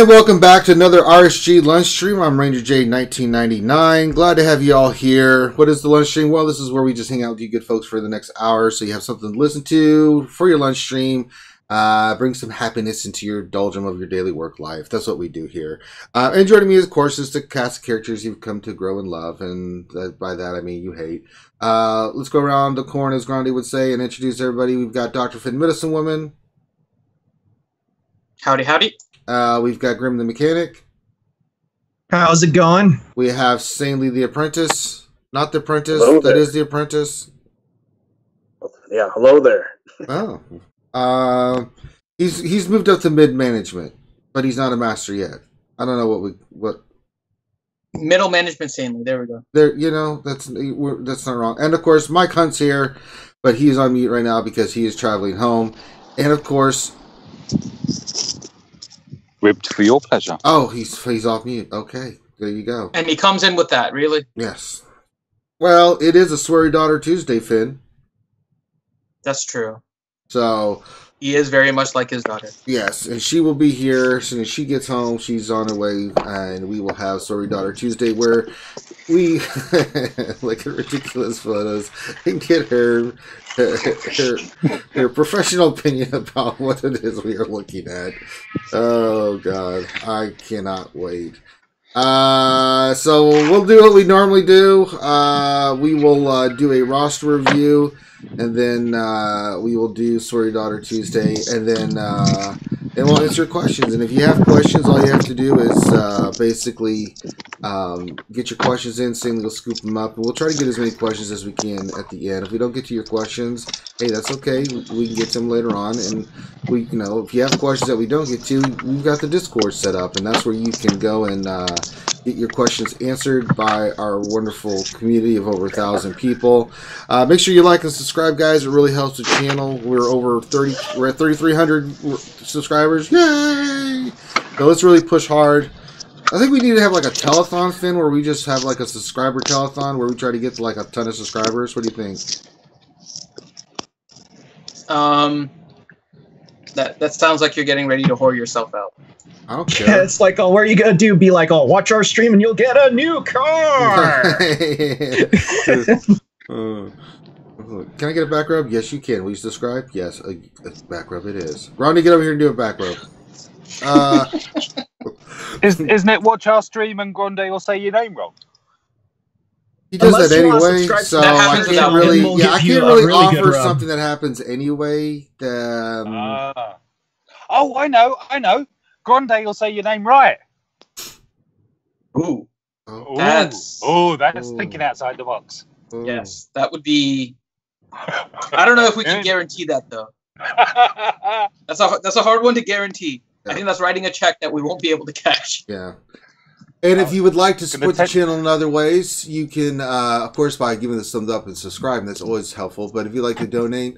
welcome back to another RSG Lunch Stream. I'm Ranger J 1999. Glad to have you all here. What is the lunch stream? Well, this is where we just hang out with you good folks for the next hour, so you have something to listen to for your lunch stream. Bring some happiness into your doldrum of your daily work life. That's what we do here. And joining me, of course, is the cast of characters you've come to grow and love, and by that I mean you hate. Let's go around the corn, as Grandi would say, and introduce everybody. We've got Dr. Finn, Medicine Woman. Howdy, howdy. We've got Grim the Mechanic. How's it going? We have Sanely the Apprentice. Not the Apprentice, hello that there. is the Apprentice. Yeah, hello there. Oh. He's moved up to mid-management, but he's not a master yet. I don't know what Middle management Stanley. There we go. there, that's not wrong. And of course, Mike Hunt's here, but he is on mute right now because he is traveling home. And of course, ribbed for your pleasure. oh, he's off mute. Okay, there you go. And he comes in with that, really? Yes. Well, it is a Sweary Daughter Tuesday, Finn. That's true. So He is very much like his daughter. yes, and she will be here as soon as she gets home. She's on her way, and we will have Sorry Daughter Tuesday, where we look at ridiculous photos and get her professional opinion about what it is we are looking at. Oh God, I cannot wait. So we'll do what we normally do. We will do a roster review, and then we will do Sorry Daughter Tuesday, and then we'll answer questions. And if you have questions, all you have to do is basically get your questions in, Sandy will scoop them up, and we'll try to get as many questions as we can at the end. If we don't get to your questions, hey, that's okay. We can get to them later on, and if you have questions that we don't get to, we've got the Discord set up, and that's where you can go and get your questions answered by our wonderful community of over 1,000 people. Make sure you like and subscribe, guys. It really helps the channel. We're at 3,300 subscribers. Yay! So let's really push hard. I think we need to have like a telethon, Finn, where we just have like a subscriber telethon where we try to get to like a ton of subscribers. What do you think? That sounds like you're getting ready to whore yourself out. I don't Yeah, care. it's like, oh, what are you gonna do? Be like, oh, watch our stream and you'll get a new car. Can I get a back rub? Yes, you can. Will you subscribe? Yes, a back rub it is. Ronnie, get over here and do a back rub. Isn't it watch our stream and Grande will say your name wrong? He does Unless that you wanna anyway, subscribe so That I happens can't without really, him. We'll I give you can't a really really good offer rub. something that happens anyway. Oh, I know. Grande will say your name right. Ooh. Oh, That's- That's Ooh. thinking outside the box. oh. Yes, that would be... I don't know if we can guarantee that, though. That's a hard one to guarantee. I think that's writing a check that we won't be able to cash. Yeah. And if you would like to support the channel in other ways, you can, of course, by giving us a thumbs up and subscribing. That's always helpful. But if you'd like to donate,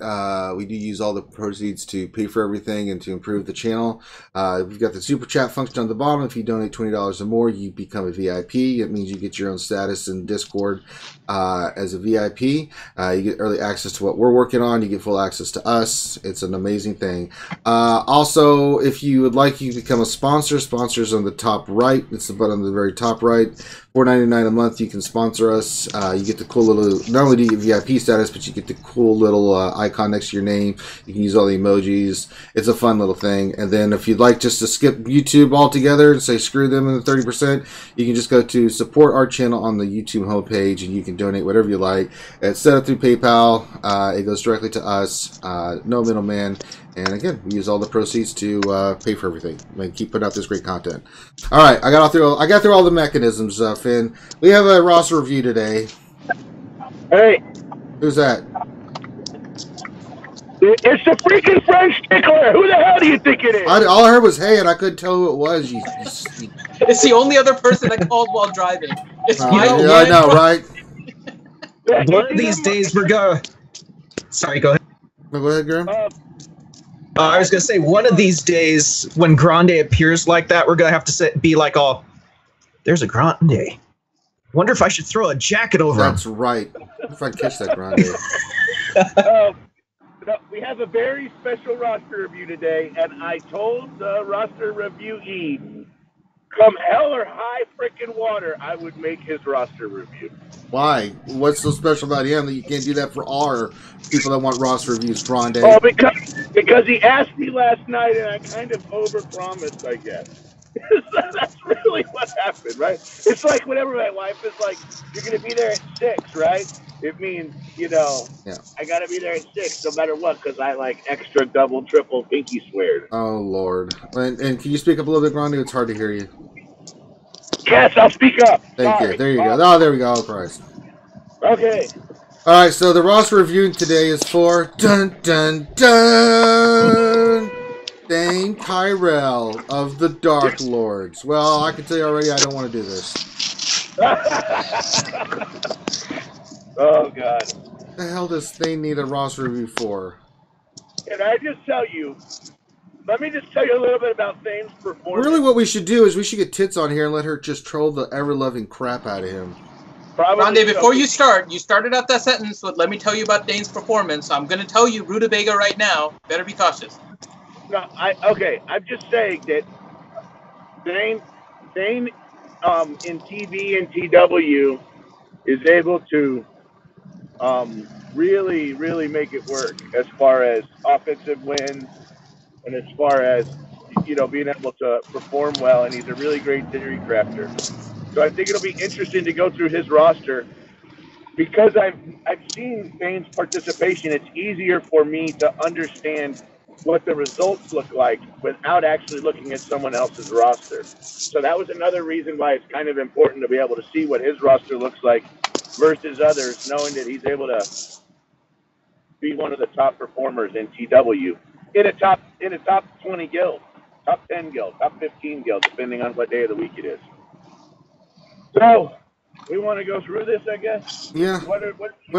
we do use all the proceeds to pay for everything and to improve the channel. We've got the super chat function on the bottom. If you donate $20 or more, you become a VIP. It means you get your own status in Discord as a VIP. You get early access to what we're working on. You get full access to us. It's an amazing thing. Also, if you would like, you can become a sponsor. Sponsors on the top right. It's the button on the very top right. $4.99 a month. You can sponsor us. You get the cool little. Not only do you get VIP status, but you get the cool little icon next to your name. You can use all the emojis. It's a fun little thing. And then if you'd like just to skip YouTube altogether and say screw them in the 30%, you can just go to support our channel on the YouTube homepage, and you can donate whatever you like. It's set up through PayPal. It goes directly to us. No middleman. And again, we use all the proceeds to pay for everything. We keep putting out this great content. All right, I got through all the mechanisms, Finn. We have a roster review today. Hey, Who's that? it's the freaking French tickler. Who the hell do you think it is? All I heard was hey, and I couldn't tell who it was. You It's the only other person that called while driving. It's yeah, you. I know, right? One of these days we're going. Sorry, go ahead. Go ahead, Graham. I was gonna say one of these days when Grande appears like that, we're gonna have to be like, oh, there's a Grande. Wonder if I should throw a jacket over him. That's right. If I catch that Grande. No, we have a very special roster review today, and I told the roster reviewee come hell or high freaking water, I would make his roster review. Why? What's so special about him that you can't do that for our people that want roster reviews, Grande? Oh, because he asked me last night, and I kind of overpromised, I guess. That's really what happened, right? It's like whenever my wife is like, "You're going to be there at 6, right?" It means, I got to be there at 6 no matter what, because I like extra, double, triple pinky swears. Oh, Lord. And can you speak up a little bit, Grande? It's hard to hear you. Yes, I'll speak up. Thank you. There you go. Oh, there we go. Oh, Christ. Okay. All right, so the roster reviewing today is for dun dun dun Dane Tyrell of the Dark Lords. Well, I can tell you already, I don't want to do this. Oh God! What the hell does Thane need a roster review for? Can I just tell you? Let me just tell you a little bit about Thane's performance. Really, what we should do is we should get Tits on here and let her just troll the ever-loving crap out of him. Grande, before you started out that sentence with "Let me tell you about Dane's performance." I'm going to tell you, Rutabaga right now. Better be cautious. No, I'm just saying that Dane in TV and TW is able to really, really make it work as far as offensive wins and as far as being able to perform well. And he's a really great theory crafter. So I think it'll be interesting to go through his roster because I've seen Dane's participation. It's easier for me to understand what the results look like without actually looking at someone else's roster. So that was another reason why it's kind of important to be able to see what his roster looks like versus others, knowing that he's able to be one of the top performers in TW in a top 20 guild, top 10 guild, top 15 guild, depending on what day of the week it is. So we want to go through this, I guess. Yeah. What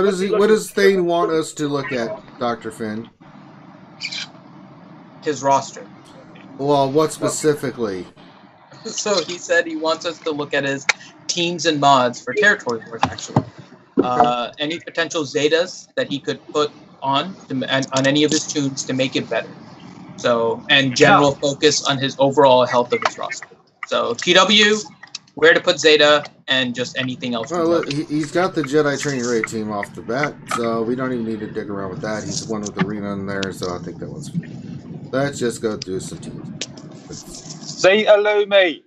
does Thane want us to look at, Dr. Finn? His roster. Well, what specifically? So he said he wants us to look at his teams and mods for Territory Wars, actually. Any potential Zetas that he could put on any of his tunes to make it better. So, and general focus on his overall health of his roster. So, TW, where to put Zeta, and just anything else. Well, look, he's got the Jedi Training Raid team off the bat, so we don't even need to dig around with that. He's the one with the arena in there, so I think that one's fine. Let's just go through some teams. Zeta Lumi.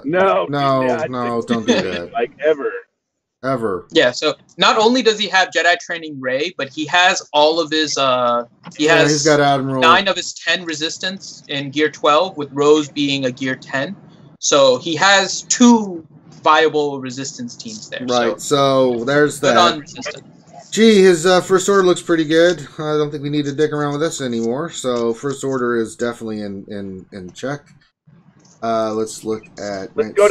No, don't do that. Like ever. Yeah, so not only does he have Jedi Training Ray, but he has all of his he's got Admiral 9 of his 10 resistance in Gear 12, with Rose being a Gear 10. So he has 2 viable resistance teams there. Right, so there's that. On resistance. Gee, his first order looks pretty good. I don't think we need to dick around with this anymore. So first order is definitely in check. Let's look at. Let's go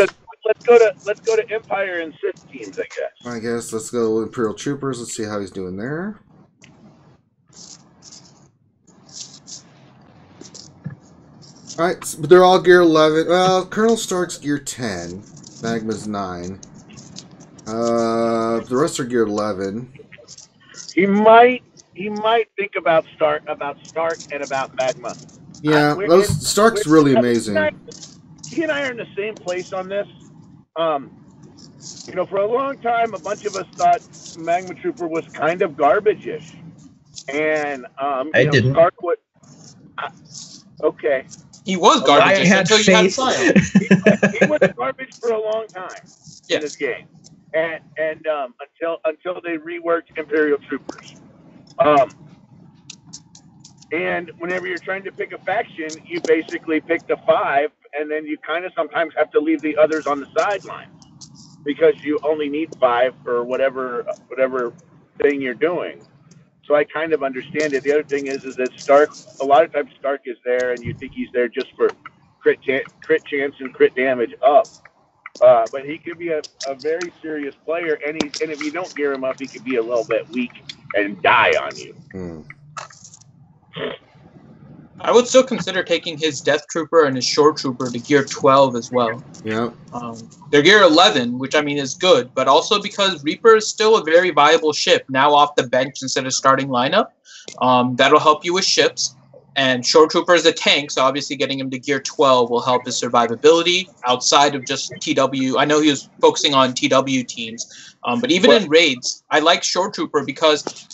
to Empire and Sith teams, I guess let's go Imperial Troopers. Let's see how he's doing there. All right, but they're all Gear 11. Well, Colonel Stark's Gear 10. Magma's 9. The rest are Gear 11. He might think about Stark and about Magma. Yeah, Stark's really amazing. He and I are in the same place on this. For a long time, a bunch of us thought Magma Trooper was kind of garbage-ish, and I didn't. Stark would. Okay. He was garbage until you had Sion. He was garbage for a long time in this game. And until they reworked Imperial Troopers. And whenever you're trying to pick a faction, you basically pick the 5, and then you kind of sometimes have to leave the others on the sidelines because you only need 5 for whatever thing you're doing. So I kind of understand it. The other thing is that Stark, a lot of times Stark is there, and you think he's there just for crit chance and crit damage up. But he could be a very serious player, and if you don't gear him up, he could be a little bit weak and die on you. I would still consider taking his Death Trooper and his Shore Trooper to Gear 12 as well. Yeah. They're Gear 11, which I mean is good, but also because Reaper is still a very viable ship now off the bench instead of starting lineup. That'll help you with ships. And Shore Trooper is a tank, so obviously getting him to gear 12 will help his survivability outside of just TW. I know he was focusing on TW teams, but even in raids, I like Shore Trooper because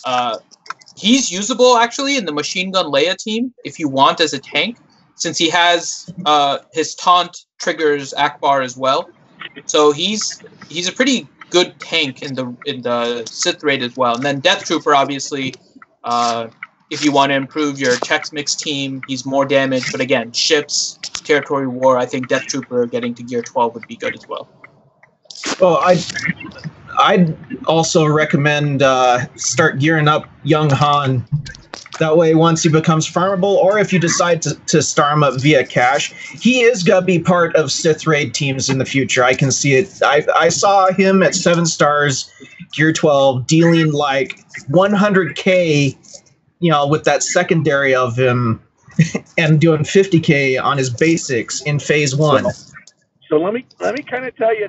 he's usable actually in the Machine Gun Leia team if you want as a tank, since he has his taunt triggers Akbar as well. So he's a pretty good tank in the Sith raid as well. And then Death Trooper obviously. If you want to improve your Chex Mix team, he's more damage. But again, ships, territory war, I think Death Trooper getting to gear 12 would be good as well. Well, I'd also recommend start gearing up young Han. That way, once he becomes farmable, or if you decide to star him up via cash, he is going to be part of Sith raid teams in the future. I can see it. I saw him at 7 stars, gear 12, dealing like 100K, with that secondary of him, and doing 50K on his basics in phase 1. So let me kind of tell you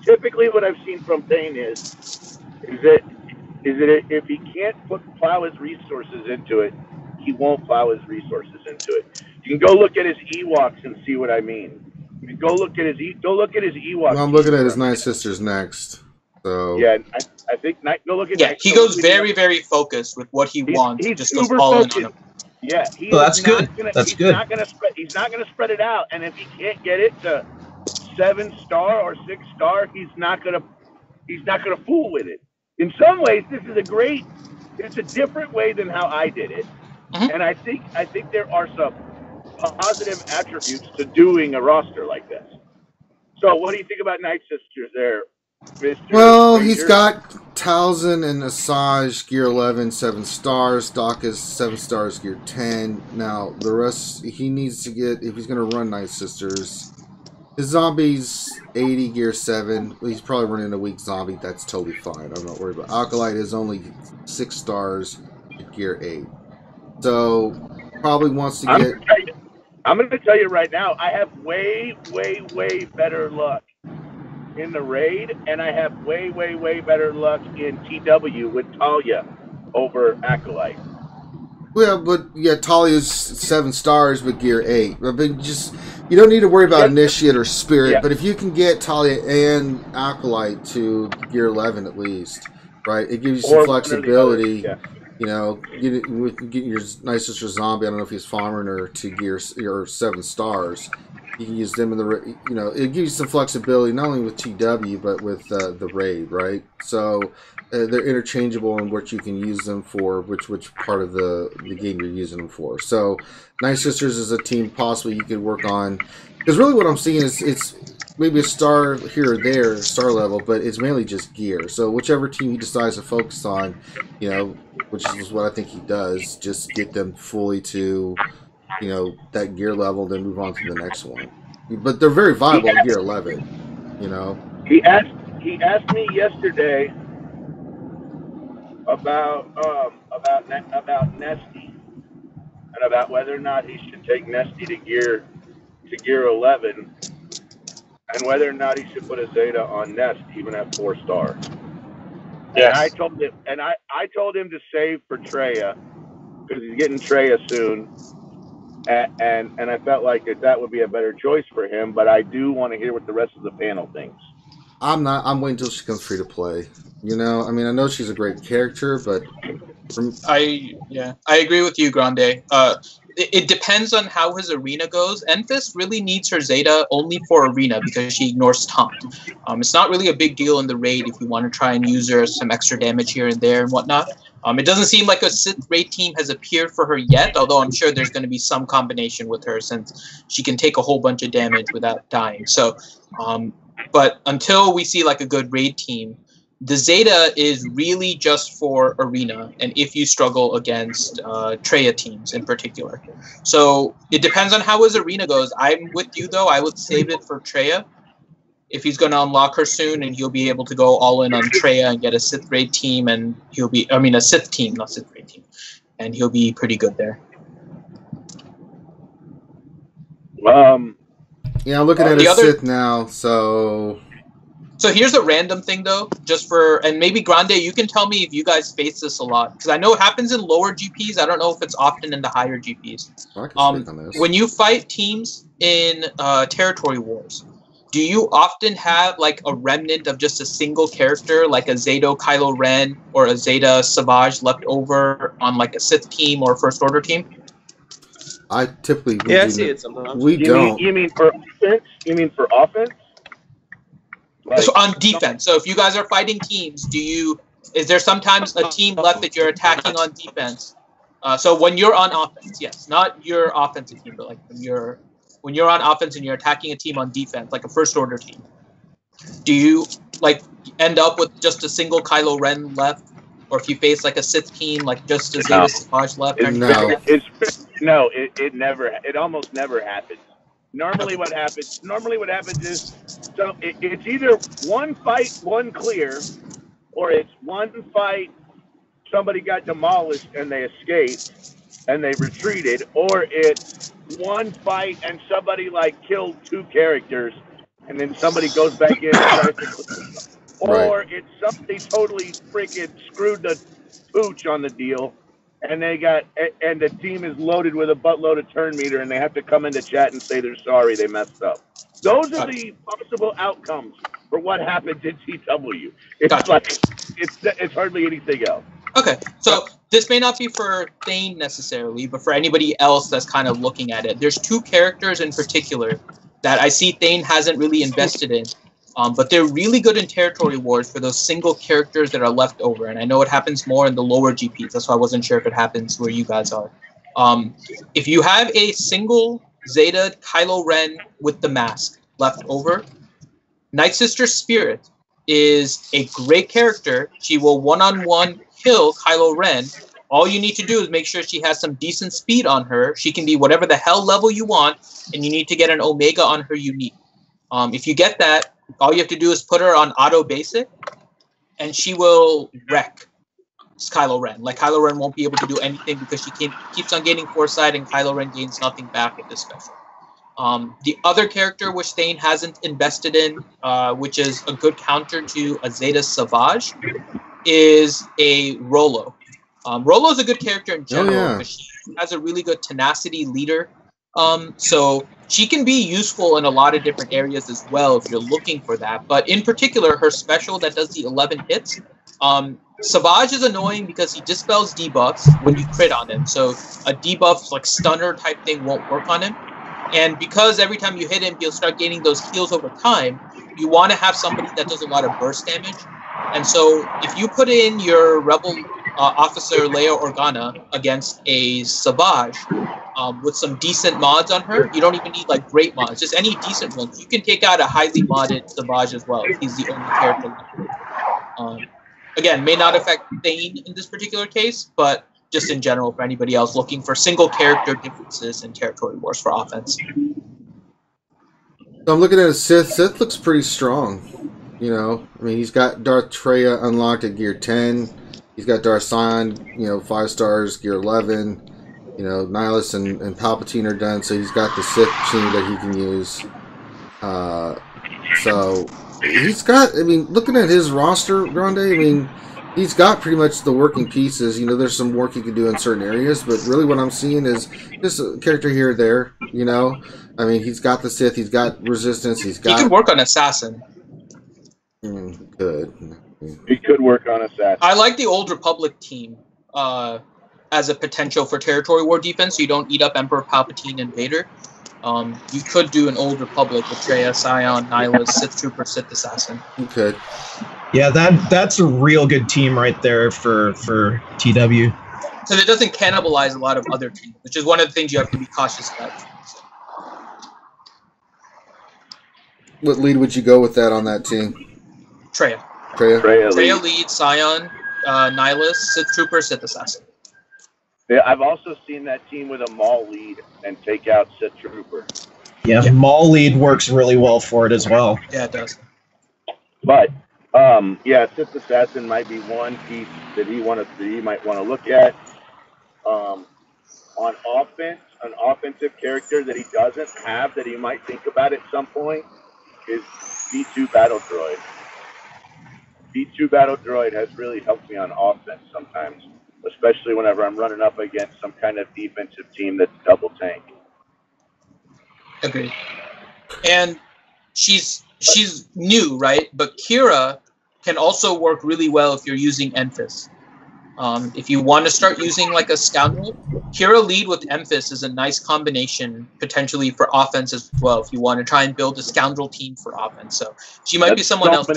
typically what I've seen from Thane is that if he can't plow his resources into it, he won't plow his resources into it. You can go look at his Ewoks and see what I mean. You can go look at his Ewoks. Well, I'm looking at his Night Sisters next. So yeah, I think go look at. Yeah, he goes very, very focused with what he wants. He's just goes super all in focused. on him. Yeah, that's good. That's good. He's not gonna spread it out, and if he can't get it to 7-star or 6-star, he's not gonna fool with it. In some ways, it's a different way than how I did it, and I think there are some positive attributes to doing a roster like this. So, what do you think about Night Sisters there? Well, he's got Talzin and Asajj gear 11, 7 stars. Doc is 7 stars, gear 10. Now, the rest, he needs to get, if he's going to run Night Sisters, his zombies 80, gear 7. He's probably running a weak zombie. That's totally fine. I'm not worried about Acolyte is only 6 stars, gear 8. So, probably wants to get... I'm going to tell you right now, I have way, way, way better luck in the raid, and I have way, way, way better luck in TW with Talia over Acolyte. Yeah, but Talia's 7 stars with gear 8. But you don't need to worry about Initiate or Spirit. Yeah. But if you can get Talia and Acolyte to gear 11 at least, right? It gives you some flexibility. Yeah. Getting your Night Sister zombie. I don't know if he's farming or to gear or 7 stars. You can use them in the, it gives you some flexibility not only with TW but with the raid, right? So they're interchangeable in what you can use them for, which part of the game you're using them for. So Night Sisters is a team possibly you could work on, because really what I'm seeing is it's maybe a star here or there, star level, but it's mainly just gear. So whichever team he decides to focus on, which is what I think he does, just get them fully to that gear level, then move on to the next one. But they're very viable in gear 11. He asked me yesterday about Nesty and about whether or not he should take Nesty to gear 11, and whether or not he should put a Zeta on Nest even at 4 stars. Yes. And I told him to save for Traya because he's getting Traya soon. And I felt like that would be a better choice for him, but I do want to hear what the rest of the panel thinks. I'm waiting until she comes free to play. I know she's a great character, but I agree with you, Grande. It depends on how his arena goes. Enfys really needs her Zeta only for arena because she ignores taunt. It's not really a big deal in the raid if you want to try and use her some extra damage here and there and whatnot. It doesn't seem like a Sith raid team has appeared for her yet, although I'm sure there's going to be some combination with her since she can take a whole bunch of damage without dying. So, but until we see like a good raid team, the Zeta is really just for arena, and if you struggle against Traya teams in particular. So it depends on how his arena goes. I'm with you, though. I would save it for Traya if he's going to unlock her soon, and he'll be able to go all in on Traya and get a Sith raid team, and a Sith team, not Sith raid team, and he'll be pretty good there. Yeah, I'm looking at his Sith now, so So here's a random thing though, just for, and maybe Grande, you can tell me if you guys face this a lot, because I know it happens in lower GPs. I don't know if it's often in the higher GPs. I can speak on this. When you fight teams in territory wars, do you often have like a remnant of just a single character, like a Zato Kylo Ren or a Zeta Savage left over on like a Sith team or First Order team? I typically I see it sometimes. You mean for offense? You mean for offense? Like, so on defense. So if you guys are fighting teams, is there sometimes a team left that you're attacking on defense? So when you're on offense, yes, not your offensive team, but like when you're on offense and you're attacking a team on defense, like a First Order team, do you like end up with just a single Kylo Ren left? Or if you face like a Sith team, like just a Zeta Savage left? It almost never happens. Normally what happens is, so it's either one fight, one clear, or it's one fight, somebody got demolished and they escaped and they retreated, or it's one fight and somebody like killed 2 characters and then somebody goes back in and tries to clear them. Or it's somebody totally freaking screwed the pooch on the deal, and the team is loaded with a buttload of turn meter, and they have to come into chat and say they're sorry they messed up. Those are the possible outcomes for what happens in TW. It's hardly anything else. Okay, so this may not be for Thane necessarily, but for anybody else that's kind of looking at it. There's 2 characters in particular that I see Thane hasn't really invested in. But they're really good in territory wars for those single characters that are left over. And I know it happens more in the lower GPs. That's why I wasn't sure if it happens where you guys are. If you have a single Zeta Kylo Ren with the mask left over, Night Sister Spirit is a great character. She will one-on-one kill Kylo Ren. All you need to do is make sure she has some decent speed on her. She can be whatever the hell level you want, and you need to get an Omega on her unique. If you get that, all you have to do is put her on auto basic, and she will wreck Kylo Ren. Like, Kylo Ren won't be able to do anything because she keeps on gaining foresight, and Kylo Ren gains nothing back with this special. The other character which Thane hasn't invested in, which is a good counter to a Zeta Savage, is a Rolo. Rolo is a good character in general because she has a really good tenacity leader. So she can be useful in a lot of different areas as well if you're looking for that. But in particular, her special that does the 11 hits, Savage is annoying because he dispels debuffs when you crit on him. So a debuff like stunner type thing won't work on him. And because every time you hit him, he'll start gaining those heals over time, you want to have somebody that does a lot of burst damage. And so if you put in your Rebel Officer Leia Organa against a Savage with some decent mods on her, you don't even need like great mods, just any decent ones. You can take out a highly modded Savage as well. He's the only character. Again, may not affect Thane in this particular case, but just in general for anybody else looking for single character differences in territory wars for offense. So I'm looking at a Sith. Sith looks pretty strong. You know, I mean, he's got Darth Treya unlocked at gear 10. He's got Darth Sion, 5 stars, gear 11. Nihilus and Palpatine are done, so he's got the Sith team that he can use. So he's got, looking at his roster, Grande, he's got pretty much the working pieces. There's some work he can do in certain areas, but really what I'm seeing is just a character here or there, he's got the Sith, he's got Resistance, he can work on Assassin. Good. He could work on Assassin. I like the Old Republic team as a potential for territory war defense, so you don't eat up Emperor Palpatine and Vader. You could do an Old Republic with Treya, Scion, Nihilus, Sith Trooper, Sith Assassin. You could. Yeah, that's a real good team right there for TW. So it doesn't cannibalize a lot of other teams, which is one of the things you have to be cautious about. What lead would you go with that on that team? Treya lead, Scion, Nihilus, Sith Trooper, Sith Assassin. Yeah, I've also seen that team with a Maul lead and take out Sith Trooper. Yeah, Maul lead works really well for it as well. Yeah, it does. But Sith Assassin might be one piece that he might want to look at. On offense, an offensive character that he doesn't have that he might think about at some point is D2 Battle Droid. B2 Battle Droid has really helped me on offense sometimes, especially whenever I'm running up against some kind of defensive team that's double tank. Agreed. And she's new, right? But Kira can also work really well if you're using Enfys. If you want to start using like a scoundrel, Kira lead with Enfys is a nice combination potentially for offense as well. If you want to try and build a scoundrel team for offense, so she might be someone else.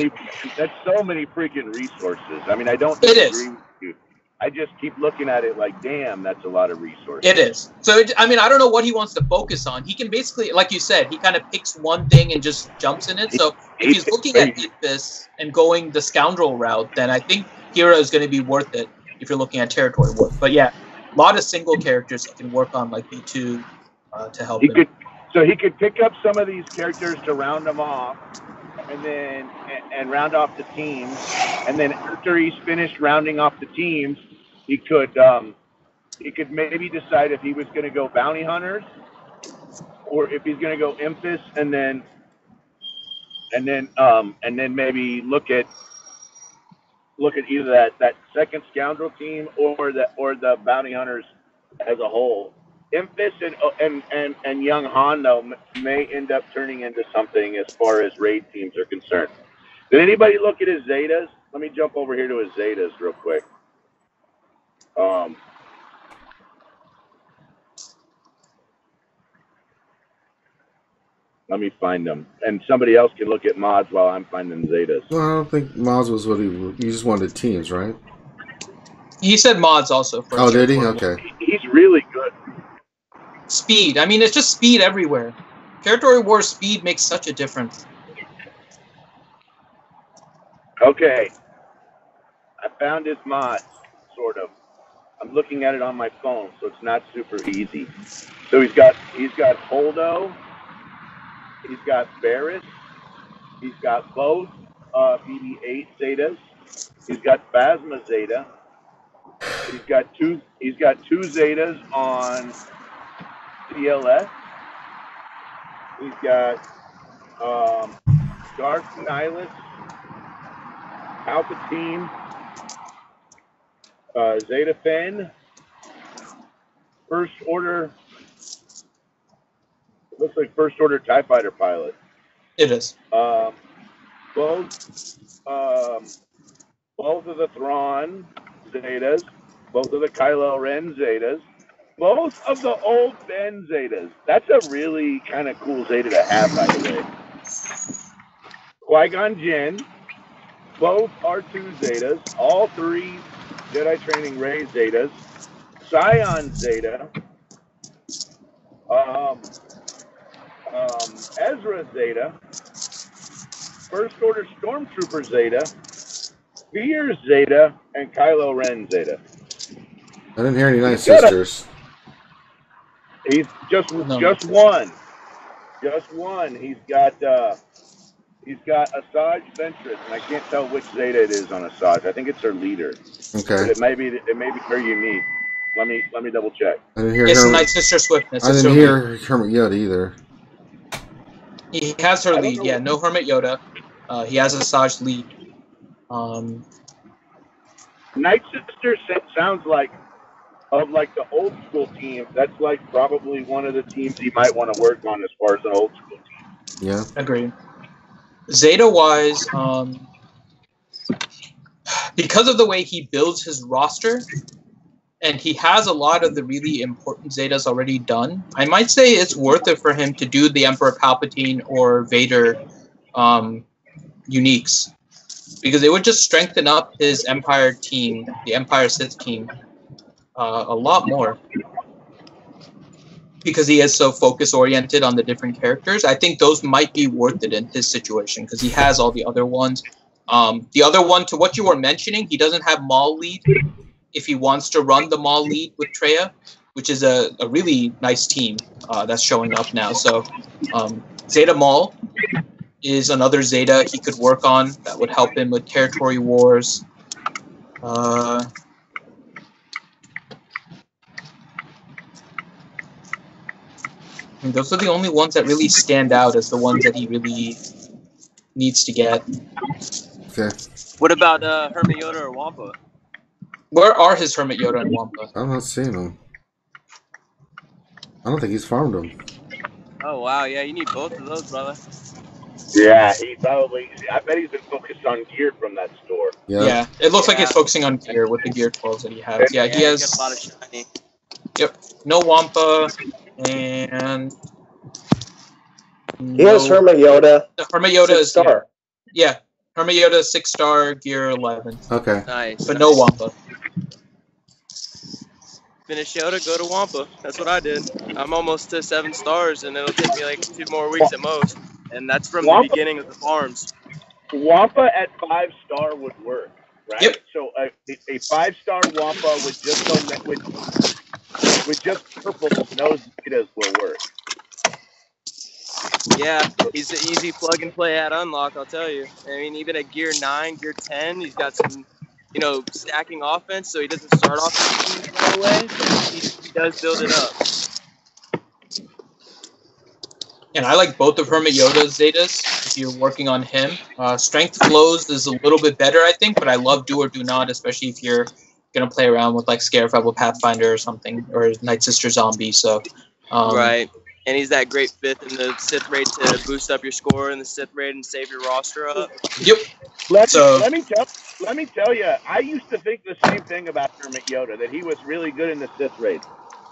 That's so many freaking resources. I mean, I don't disagree with you. I just keep looking at it like, damn, that's a lot of resources. It is. So, I mean, I don't know what he wants to focus on. He can basically, like you said, he kind of picks one thing and just jumps in it. So if he's looking at Enfys and going the scoundrel route, then I think Kira is going to be worth it if you're looking at territory work. But yeah, a lot of single characters he can work on, like B2, to help him. So he could pick up some of these characters to round them off, and then round off the teams, and then after he's finished rounding off the teams, he could maybe decide if he was going to go bounty hunters, or if he's going to go Enfys, and then maybe look at either that second scoundrel team or the bounty hunters as a whole. Enfys and young Han though may end up turning into something as far as raid teams are concerned. Did anybody look at his Zetas? Let me jump over here to his Zetas real quick. Let me find them, and somebody else can look at mods while I'm finding Zetas. Well, I don't think mods was what he just wanted teams, right? He said mods also. For oh, did he? Okay. He's really good. Speed. I mean, it's just speed everywhere. Territory War speed makes such a difference. Okay. I found his mods, sort of. I'm looking at it on my phone, so it's not super easy. So he's got Holdo, he's got Varys, he's got both BB-8 Zetas, he's got Phasma Zeta, he's got two Zetas on CLS, he's got Darth Nihilus, Palpatine, Zeta Fen, First Order. It looks like First Order TIE Fighter pilot. It is. Both of the Thrawn Zetas, both of the Kylo Ren Zetas, both of the old Ben Zetas. That's a really kind of cool Zeta to have, by the way. Qui-Gon Jinn, both R2 Zetas, all three Jedi Training Rey Zetas, Scion Zeta, Ezra Zeta, First Order Stormtrooper Zeta, Fear Zeta, and Kylo Ren Zeta. I didn't hear any nice sisters. He's just one. Just one. He's got Asajj Ventress, and I can't tell which Zeta it is on Asajj. I think it's her leader. Okay. But it may be her unique. Let me double check. I didn't hear it's Night Sister Swiftness. I didn't hear Hermit Yoda either. He has her lead, yeah. No Hermit Yoda. He has Asajj lead. Night Sister sounds like the old school team. That's like probably one of the teams he might want to work on as far as an old school team. Yeah. Agreed. Zeta-wise, because of the way he builds his roster, and he has a lot of the really important Zetas already done, I might say it's worth it for him to do the Emperor Palpatine or Vader uniques, because it would just strengthen up his Empire team, the Empire Sith team, a lot more. Because he is so focus-oriented on the different characters, I think those might be worth it in his situation, because he has all the other ones. The other one, to what you were mentioning, he doesn't have Maul lead. If he wants to run the Maul lead with Traya, which is a really nice team that's showing up now. So Zeta Maul is another Zeta he could work on that would help him with territory wars. And those are the only ones that really stand out as the ones that he really needs to get. Okay. What about Hermit Yoda or Wampa? Where are his Hermit Yoda and Wampa? I'm not seeing him. I don't think he's farmed them. Oh wow, yeah, you need both of those, brother. Yeah, he probably. I bet he's been focused on gear from that store. Yeah, it looks like he's focusing on gear with the gear 12s that he has. Yeah, he has got a lot of shiny. Yep, no Wampa and He has Hermit Yoda. The Hermit Yoda is star. Yeah, Hermit Yoda 6-star, gear 11. Okay. Nice. But no Wampa. Finish Yoda, go to Wampa. That's what I did. I'm almost to 7 stars, and it'll take me like 2 more weeks at most. And that's from the beginning of the farms. Wampa at 5-star would work, right? Yep. So a 5-star Wampa with just purple nose Zetas will work. Yeah, he's an easy plug and play at unlock, I'll tell you. I mean, even at gear 9, gear 10, he's got some, stacking offense, so he doesn't start off right away, but he does build it up. And I like both of Hermit Yoda's Zetas if you're working on him. Strength Flows is a little bit better, I think, but I love Do or Do Not, especially if you're going to play around with like Scarif Rebel Pathfinder or something, or Night Sister Zombie. So, right. And he's that great 5th in the Sith raid to boost up your score in the Sith raid and save your roster up. Yep. Let me tell you, I used to think the same thing about Hermit Yoda, that he was really good in the Sith raid.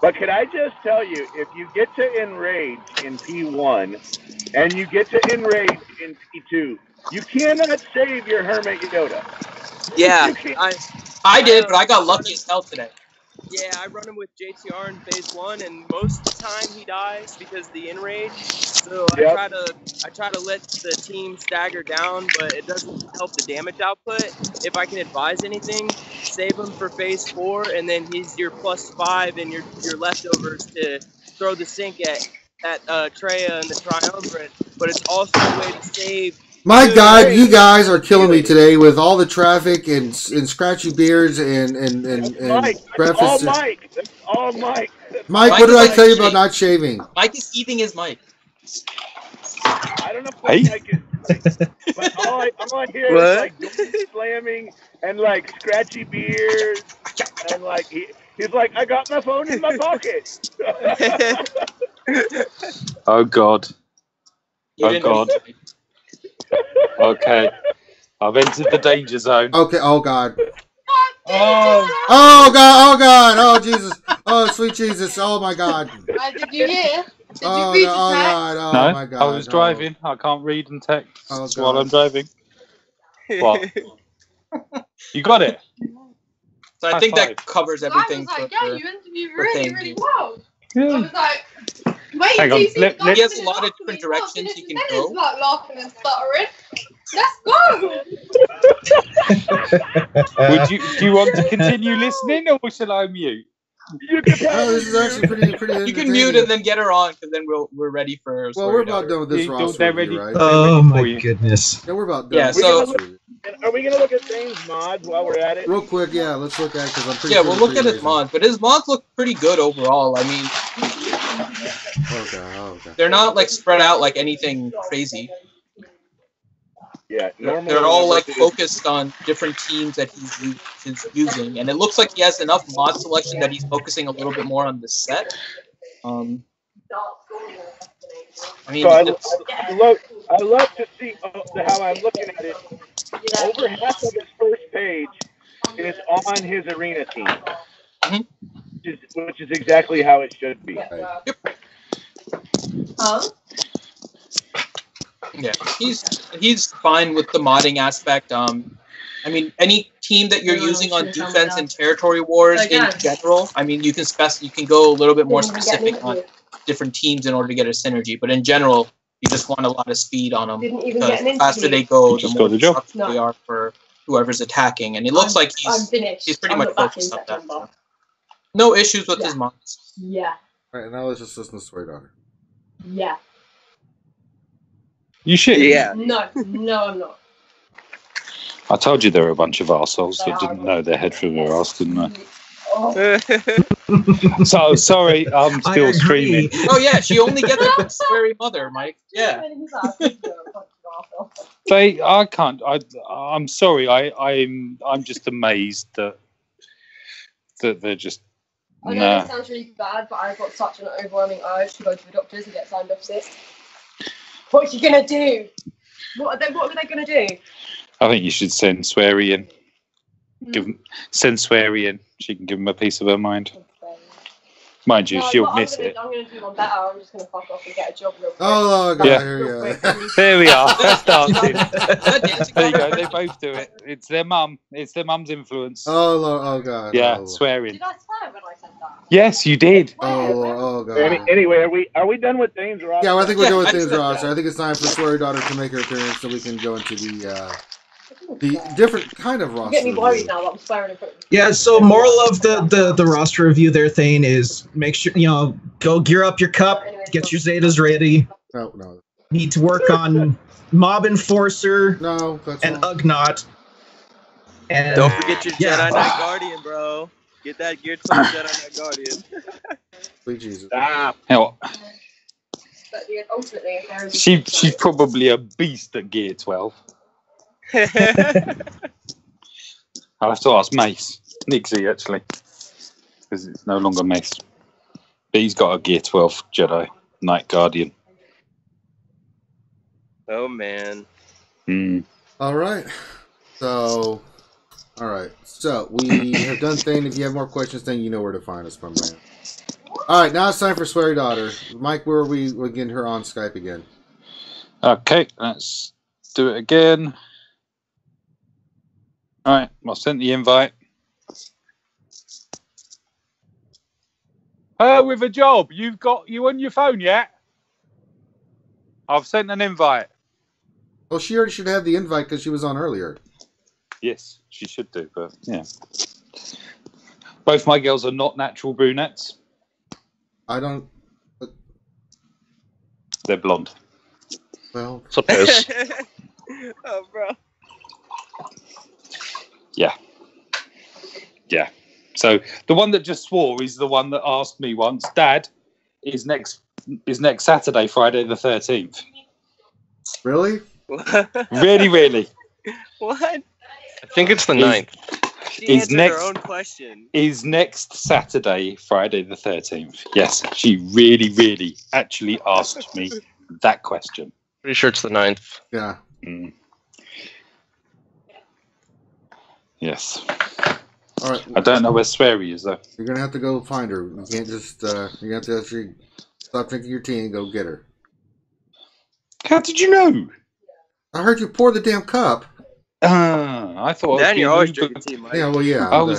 But could I just tell you, if you get to Enrage in P1 and you get to Enrage in P2, you cannot save your Hermit Yoda. Yeah, I did, but I got lucky as hell today. Yeah, I run him with JTR in phase 1, and most of the time he dies because of the enrage. So I try to let the team stagger down, but it doesn't help the damage output. If I can advise anything, save him for phase 4, and then he's your +5 and your leftovers to throw the sync at Treya and the Triumvirate. But it's also a way to save. My God, you guys are killing me today with all the traffic and scratchy beards and breakfast. That's all Mike. That's all Mike. Mike, what did I tell you about not shaving? Mike is eating his mic. I don't know what Mike is, but all I hear is like slamming and like scratchy beards and like he's like, I got my phone in my pocket. Oh God. Oh God. Okay, I've entered the danger zone. Okay, oh God. Oh. Oh God, oh God, oh Jesus, oh sweet Jesus, oh my God. Did you hear? Did you Oh, read no, oh God, oh No, my God. I was driving. I can't read and text while I'm driving. What? You got it? So I think that covers everything. I was like, yeah, you interviewed really well. Yeah. I was like, wait, Hang on, he has a lot of different directions he can go. He's not laughing and stuttering. Let's go. Do you want to continue listening, or shall I mute? This is actually pretty You can mute and then get her on, because then we're ready for. Well, we're about done with this roster review, right? Oh my goodness. Yeah, we're about done. Yeah, so are we gonna look at Zane's mods while we're at it? real quick, yeah, let's look at it because I'm pretty. yeah, sure we'll look at his mods, but his mods look pretty good overall. I mean, Okay. they're not like spread out like anything crazy. Yeah, They're all like focused on different teams that he's using, and it looks like he has enough mod selection that he's focusing a little bit more on the set. I mean, so I love to see how I'm looking at it. Over half of his first page is on his arena team, which is exactly how it should be. Yep. Yeah, he's fine with the modding aspect. I mean, any team that you're using on defense and territory wars in general, I mean, you can go a little bit more specific on different teams in order to get a synergy. But in general, you just want a lot of speed on them, because the faster they go, the more disruptive they are for whoever's attacking. And it looks like he's pretty much focused on that. So. No issues with his mods. Yeah. All right, now let's just listen to Story Daughter. Yeah. You should. Yeah. No, I'm not. I told you there were a bunch of arseholes that didn't know their head through their arse, didn't I? So sorry, I'm still streaming. Oh yeah, she only gets a sweary mother, Mike. Yeah. I can't. I'm sorry. I'm just amazed that they're just. I know this sounds really bad, but I've got such an overwhelming urge to go to the doctors and get signed off sick. What are you gonna do? What are they gonna do? I think you should send Sweary in. Send Sweary in. She can give him a piece of her mind. Mind you, she'll miss it. I'm going to do one better. I'm just going to fuck off and get a job real quick. Oh, God, here we go. There we are. That's dancing. There you go. They both do it. It's their mum. It's their mum's influence. Oh, God. Yeah, swearing. Did I swear when I said that? Yes, you did. Oh, God. Anyway, are we done with things, Ross? Yeah, I think we're done with things, Ross. I think it's time for Sweary Daughter to make her appearance so we can go into the different kind of roster. Get me worried now that I'm swearing in front of Yeah, so moral of the roster review there, Thane, is make sure, go gear up your cup, get your Zetas ready. No. Need to work on Mob Enforcer and Ugnaught. And don't forget your Jedi Knight Guardian, bro. Get that Gear 12 Jedi Knight Guardian. Sweet Jesus. Hell, But ultimately, she's probably a beast at Gear 12. I'll have to ask Mace. Nixie, actually. Because it's no longer Mace. But he's got a Gear 12 Jedi Knight Guardian. Oh, man. All right. So we have done Thane. If you have more questions, then you know where to find us, my man. All right, now it's time for Sweary Daughter. Mike, where are we getting her on Skype again? Okay, let's do it again. All right, I'll send the invite. With a job, you on your phone yet? I've sent an invite. Well, she already should have the invite because she was on earlier. Yes, she should do, but yeah. Both my girls are not natural brunettes. I don't. They're blonde. Well, suppose. Oh, bro. Yeah. So the one that just swore is the one that asked me once, Dad, is next Saturday, Friday the 13th. Really? Really? What? I think it's the 9th. She answered her own question. Is next Saturday, Friday the 13th. Yes, she really actually asked me that question. Pretty sure it's the 9th. Yeah. Yes. All right. I don't know where Sweary is, though. You're going to have to go find her. You can't just, you have to actually stop drinking your tea and go get her. How did you know? I heard you pour the damn cup. I thought. Dan, you're always drinking tea, Mike. Yeah, well, yeah. I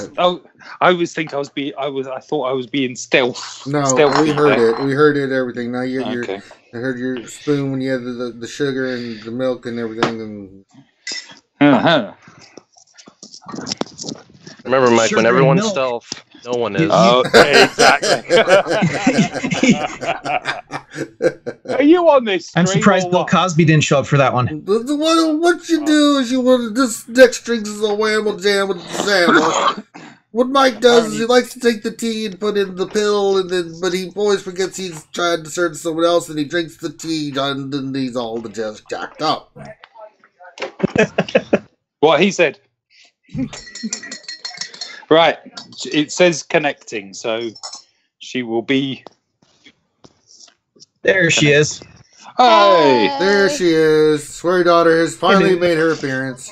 thought I was being stealth. No, stealthy. we heard it. We heard it. Everything. Now Okay. I heard your spoon when you had the sugar and the milk and everything. And Remember, Mike, Sugar when and everyone's milk. stealth, no one is. oh, exactly. Are you on this stream? I'm surprised Bill Cosby didn't show up for that one. What you do is you want this next drink is a whammo jam with the salmon. What Mike does is he likes to take the tea and put in the pill, but he always forgets he's trying to serve someone else, and he drinks the tea, and then he's all just jacked up. What he said. Right, it says connecting, so she will be. There she is. Hey, there she is. Sweary Daughter has finally made her appearance.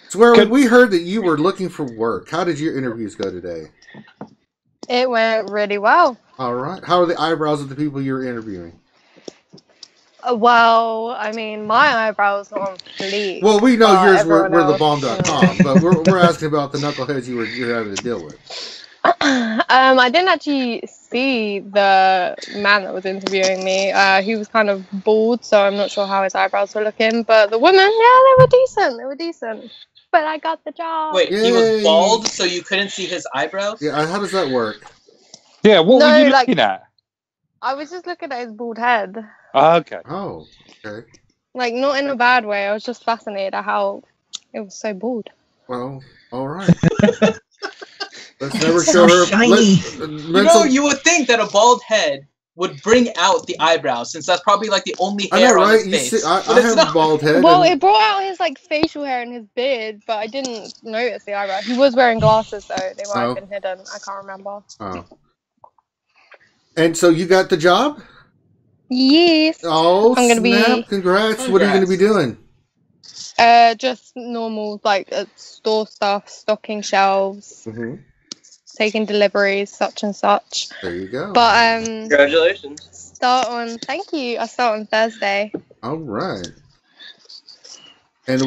Swear, we heard that you were looking for work. How did your interviews go today? It went really well. All right. How are the eyebrows of the people you're interviewing? Well, I mean, my eyebrows are on fleek. Well, we know yours were everyone else, thebomb.com, but we're asking about the knuckleheads you're having to deal with. I didn't actually see the man that was interviewing me. He was kind of bald, so I'm not sure how his eyebrows were looking. But the women, yeah, they were decent. They were decent. But I got the job. Wait, he was bald, so you couldn't see his eyebrows? Yeah, how does that work? Yeah, what were you looking at? I was just looking at his bald head. Okay. Oh, okay. Like, not in a bad way. I was just fascinated at how it was so bald. Well, all right. Let's never show her. Shiny. You would think that a bald head would bring out the eyebrows, since that's probably like the only I hair know, on right? his face. I have a bald head. Well, it brought out his like facial hair and his beard, but I didn't notice the eyebrow. He was wearing glasses, though. They might have been hidden. I can't remember. Oh. And so you got the job? Yes. Oh, I'm gonna snap! be. Congrats! What are you going to be doing? Just normal like store stuff, stocking shelves, taking deliveries, such and such. There you go. But Congratulations. Thank you. I start on Thursday. All right. And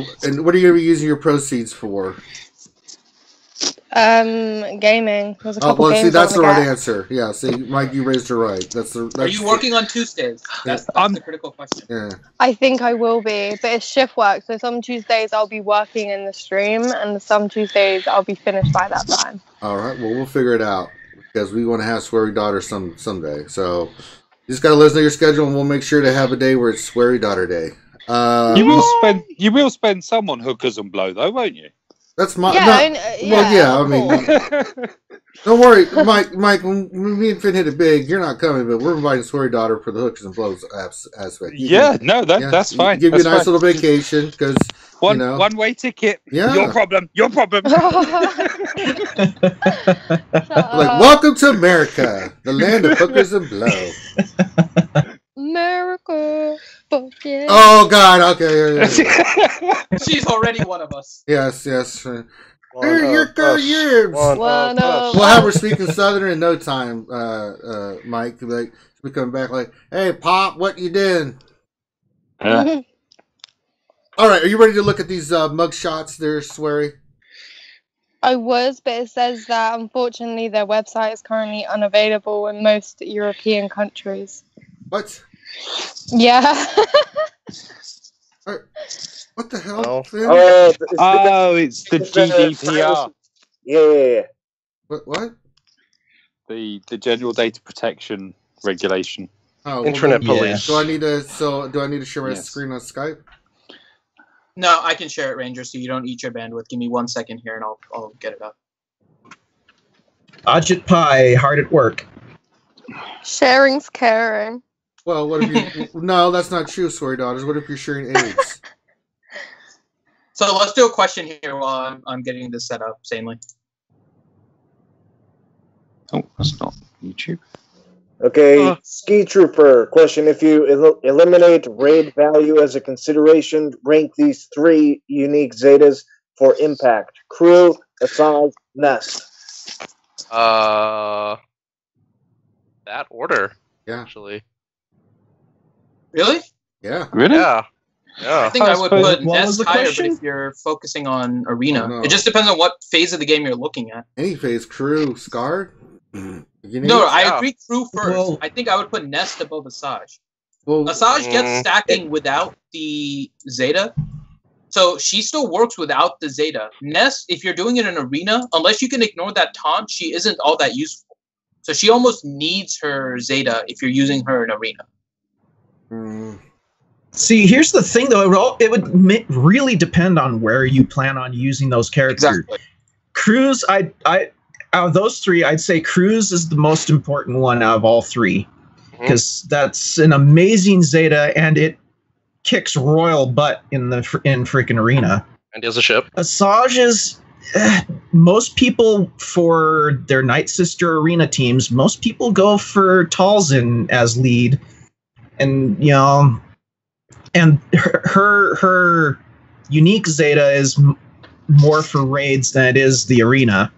what are you going to be using your proceeds for? Gaming. There's a couple games. See, that's the right answer. Yeah, see, Mike, you raised her right. Are you working on Tuesdays? That's the critical question. Yeah. I think I will be, but it's shift work. So some Tuesdays I'll be working in the stream, and some Tuesdays I'll be finished by that time. All right. Well, we'll figure it out because we want to have Sweary Daughter someday. So you just got to let us know your schedule, and we'll make sure to have a day where it's Sweary Daughter Day. You will spend some on hookers and blow, though, won't you? That's my. I mean, don't worry, Mike. When me and Finn hit it big, you're not coming, but we're inviting Sweary Daughter for the hookers and blows aspect. That's fine. Give you a nice little vacation because one-way ticket. Yeah. Your problem. Like, welcome to America, the land of hookers and blow. America. Yeah. Oh God! Okay. She's already one of us. Yes. We'll have her speaking Southern in no time, Mike. Like, she'll be coming back like, "Hey, Pop, what you doing?" All right, are you ready to look at these mug shots there, Sweary? I was, but it says that unfortunately their website is currently unavailable in most European countries. What? Yeah. What the hell? It's the GDPR. Yeah. What? The General Data Protection Regulation. Oh, Internet police. Do I need to share my screen on Skype? No, I can share it, Ranger, so you don't eat your bandwidth. Give me 1 second here, and I'll get it up. Ajit Pai, hard at work. Sharing's caring. Well, what if you... No, that's not true, Sweary Daughters. What if you're sharing AIDS? So let's do a question here while I'm getting this set up sanely. Oh, that's not YouTube. Okay, Ski Trooper, question. If you eliminate raid value as a consideration, rank these 3 unique Zetas for impact. Crew, Assange, Nest. That order, actually. Really? Yeah. Really? Yeah. I think I would put Nest higher, but question? if you're focusing on Arena. Oh, no. It just depends on what phase of the game you're looking at. Any phase, Crew, Scarred? I agree Crew first. Well, I think I would put Nest above Asajj. Well, Asajj gets stacking without the Zeta. So she still works without the Zeta. Nest, if you're doing it in Arena, unless you can ignore that taunt, she isn't all that useful. So she almost needs her Zeta if you're using her in Arena. See, here's the thing, though. It would really depend on where you plan on using those characters. Exactly. Cruz, out of those 3, I'd say Cruz is the most important one out of all 3. Because that's an amazing Zeta, and it kicks royal butt in freaking Arena. And he has a ship. Asajj is... most people, for their Night Sister Arena teams, most people go for Talzin as lead. And, and her unique Zeta is more for raids than it is the Arena.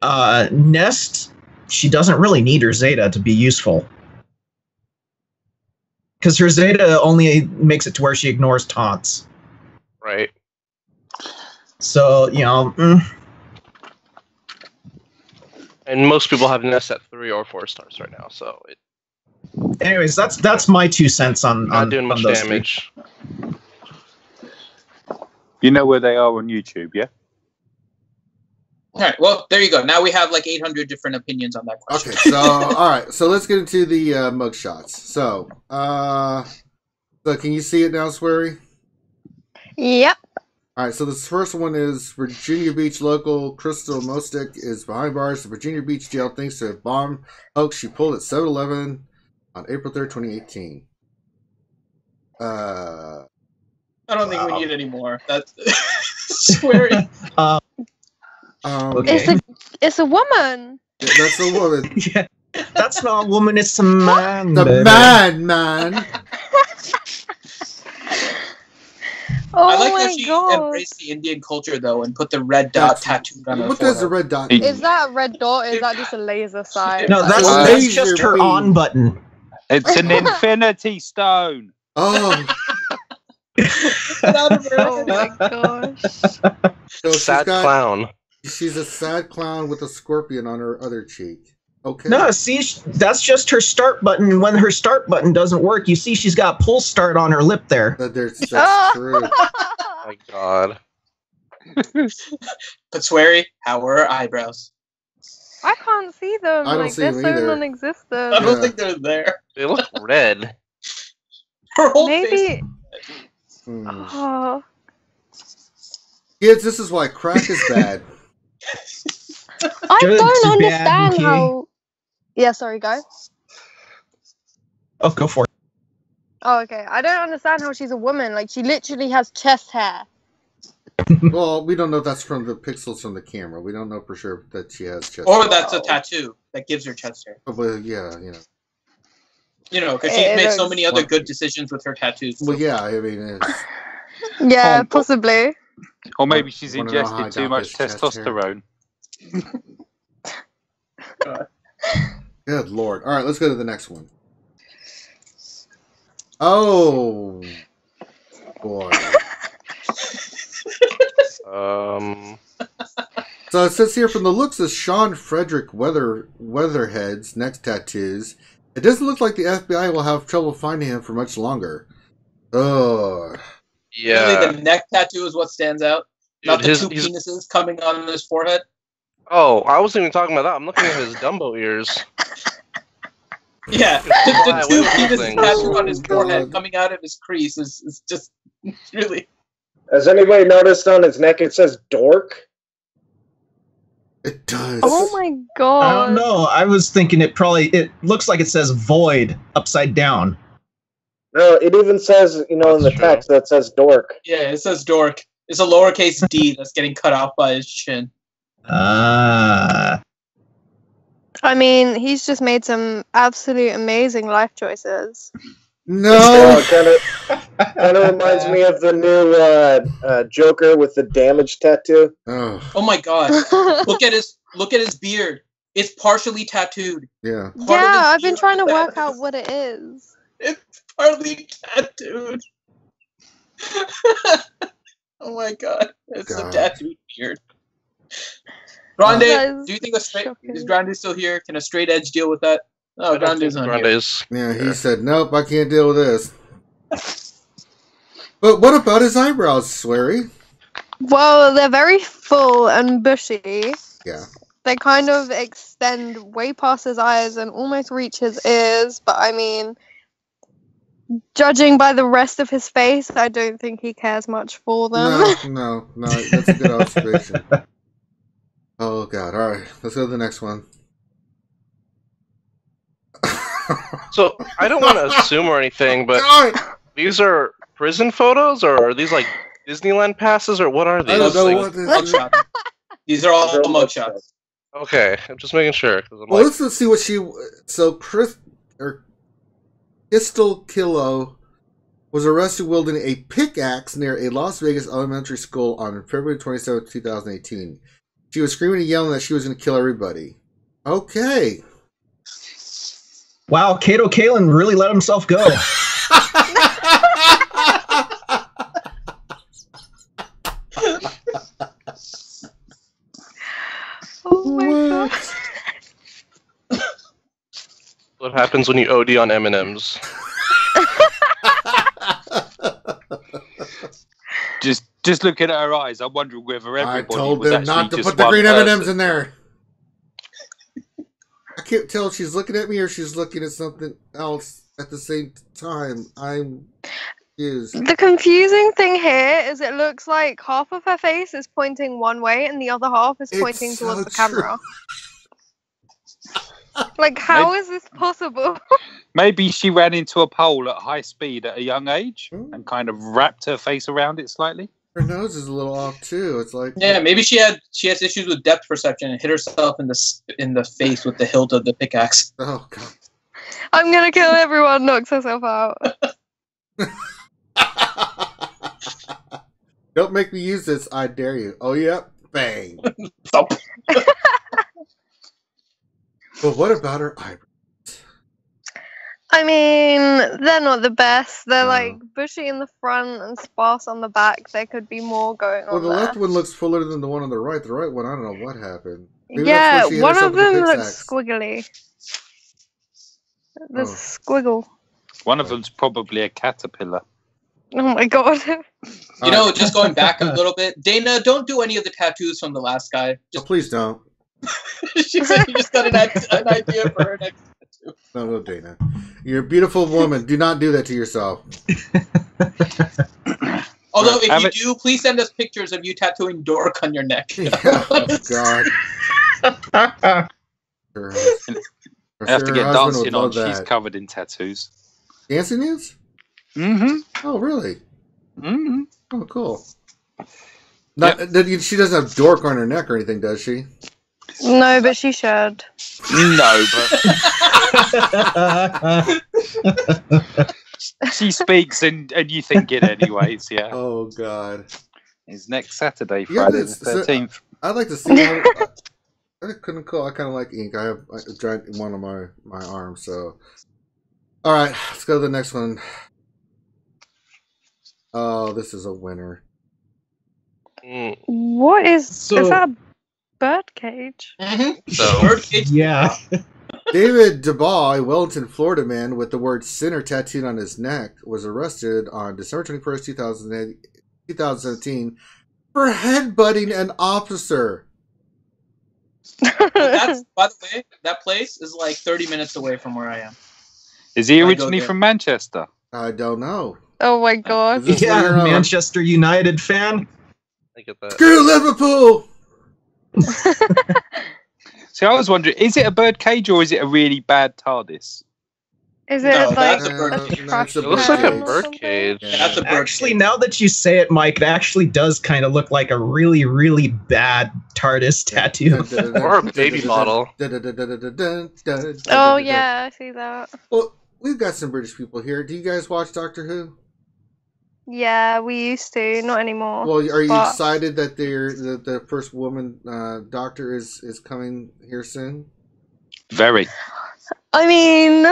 Nest, she doesn't really need her Zeta to be useful. Because her Zeta only makes it to where she ignores taunts. Right. So, And most people have Nest at 3 or 4 stars right now, so it... Anyways, that's my 2 cents on Not doing much those damage. 3. You know where they are on YouTube, yeah? All right, well, there you go. Now we have like 800 different opinions on that question. Okay, so, all right. So let's get into the mug shots. So can you see it now, Sweary? Yep. All right, so this first one is Virginia Beach local Crystal Mostek is behind bars. The Virginia Beach jail thanks to a bomb hoax she pulled at 7-Eleven on April 3rd, 2018. I don't think we need any more. That's swearing. Okay. It's a woman. Yeah, that's a woman. Yeah, that's not a woman. It's a man. The baby. man. Oh I like my how she god. embraced the Indian culture though and put the red dot tattooed on her What does the forehead. red dot mean? Is that a red dot? Or is that just a laser sight? No, that's Laser just her beam. on button. It's an infinity stone. Oh, Oh my gosh. so Sad clown. she's a sad clown with a scorpion on her other cheek. Okay. No, see, that's just her start button. When her start button doesn't work, you see she's got pull start on her lip there. That's true. Oh my god. But sweary, how are her eyebrows? I can't see them. I don't like see they're them so either. non-existent. I don't Yeah. think they're there. They look red. Her whole face. Maybe. Hmm. Oh. Kids, this is why crack is bad. I Drugs don't are bad, understand okay? how. Yeah, sorry, go. Oh, go for it. Oh, okay. I don't understand how she's a woman. Like she literally has chest hair. Well, we don't know if that's from the pixels from the camera. We don't know for sure that she has chest. Or that's a tattoo that gives her chest hair. Well, yeah, you know. You know, because she's It made so looks- many other good decisions with her tattoos. Well, yeah. I mean, it's, Yeah, possibly. Or maybe she's Wanna know how I ingested too got much this chest hair? testosterone. good lord. All right, let's go to the next one. Oh boy. So it says here, from the looks of Sean Frederick Weatherhead's next tattoos, it doesn't look like the FBI will have trouble finding him for much longer. Oh. Yeah. Really, the neck tattoo is what stands out. Not Dude, the two he's- penises coming on his forehead. Oh, I wasn't even talking about that. I'm looking at his Dumbo ears. Yeah, Fly the two away with penises things. tattooed on his Oh, forehead God. coming out of his crease is just really. Has anybody noticed on his neck it says dork? It does. Oh my I god. don't know. I was thinking it looks like it says void upside down. No, it even says, in the That's true. text that says dork. Yeah, it says dork. It's a lowercase d that's getting cut off by his chin. Ah. I mean, he's just made some absolute amazing life choices. No. Kind of reminds me of the new Joker with the damage tattoo. Oh, Oh my god! Look at his beard. It's partially tattooed. yeah. Yeah, I've been trying to work out what it is. It's partly tattooed. Oh my god! It's God. a tattooed beard. Grande, That is do you think is shocking. Grande still here? Can a straight edge deal with that? No, I don't Grande's think not here. Grande's. Yeah, he said, nope, I can't deal with this. But what about his eyebrows, Swery? Well, they're very full and bushy. Yeah. They kind of extend way past his eyes and almost reach his ears, but I mean, judging by the rest of his face, I don't think he cares much for them. No, that's a good observation. Oh, God. All right, let's go to the next one. So, I don't want to assume or anything, but God! these are prison photos, or are these like Disneyland passes, or what are these? I don't know Like- what this is. Mugshot. These are all They're mugshots. Okay, I'm just making sure. 'Cause I'm Well, like, let's see what she... So, Crystal Kilo was arrested wielding a pickaxe near a Las Vegas elementary school on February 27, 2018. She was screaming and yelling that she was going to kill everybody. Okay. Wow, Kato Kalin really let himself go. Oh my god. what happens when you OD on M&Ms? Just looking at her eyes, I'm wondering whether I everybody told was them actually not to just put the one green person. M&Ms in there. I can't tell if she's looking at me or she's looking at something else at the same time. Is The confusing thing here is it looks like half of her face is pointing one way and the other half is pointing so towards the true. camera. Like, how is this possible? Maybe she ran into a pole at high speed at a young age and kind of wrapped her face around it slightly. Her nose is a little off too. It's like maybe she has issues with depth perception and hit herself in the face with the hilt of the pickaxe. Oh god. I'm gonna kill everyone, knocks herself out. Don't make me use this, I dare you. Oh yep, bang. But what about her eyebrows? I mean, they're not the best. They're like bushy in the front and sparse on the back. There could be more going on. Well, the there. left one looks fuller than the one on the right. The right one, I don't know what happened. Maybe yeah, that's where she hit one herself of with the them looks pickaxe. squiggly. There's a squiggle. One of them's probably a caterpillar. Oh my god. You know, just going back a little bit, Dana, don't do any of the tattoos from the last guy. Oh, please don't. She said you just got an idea for her next tattoo. No, Dana. You're a beautiful woman. Do not do that to yourself. Although, if you do, please send us pictures of you tattooing Dork on your neck. Oh, God. I have to get dancing on. She's covered in tattoos. Dancing is? Mm-hmm. Oh, really? Mm-hmm. Oh, cool. She doesn't have Dork on her neck or anything, does she? No, but she should. No, but she speaks and you think it anyways, yeah. Oh, God. It's next Saturday, Friday the 13th. I'd like to see one. I couldn't call. I kind of like ink. I have a giant one on my arm, so. All right, let's go to the next one. Oh, this is a winner. What is that a bird cage? Mm-hmm. So, bird cage. Yeah. David DeBaugh, a Wellington, Florida man with the word sinner tattooed on his neck, was arrested on December 21st, 2017 for headbutting an officer. That's, by the way, that place is like 30 minutes away from where I am. Is he originally from Manchester? I don't know. Oh my god. Yeah, Manchester United fan. I get that. Screw Liverpool! See, I was wondering, is it a bird cage or is it a really bad TARDIS? Is it like that's a bird cage. It looks like a bird cage. Yeah, that's a bird Actually, cage. now that you say it, Mike, it actually does kind of look like a really, really bad TARDIS tattoo. Or a baby model. Oh yeah, I see that. Well, we've got some British people here. Do you guys watch Doctor Who? Yeah, we used to, not anymore. Well, are you but- excited that the first woman doctor is coming here soon? Very. I mean,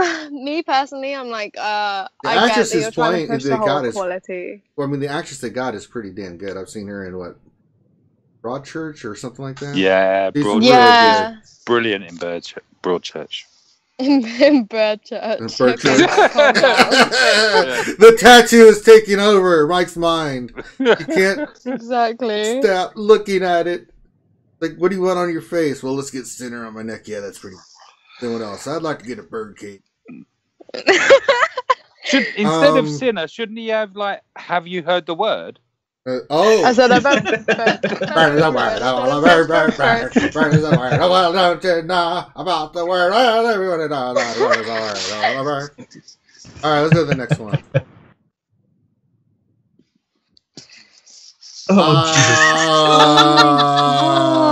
me personally, I'm like, I get actress that is you're trying playing- to push they the got whole is- quality. Well, I mean, the actress they got is pretty damn good. I've seen her in what, Broadchurch or something like that. Yeah, She's Broadchurch. really Yeah. good. Brilliant in Broadchurch. In bird church. In bird Okay, church. calm down. The tattoo is taking over Mike's mind. You can't Exactly. stop looking at it. Like, what do you want on your face? Well, let's get Sinner on my neck. Yeah, that's pretty. Then what else? I'd like to get a bird cage. Instead of Sinner, shouldn't he have like, have you heard the word? Oh. I said Bird is a word. Oh, bird is a word. Oh, well, don't you know about the word? Well, everybody knows that word is a word. Oh, bird. All right, let's go to the next one.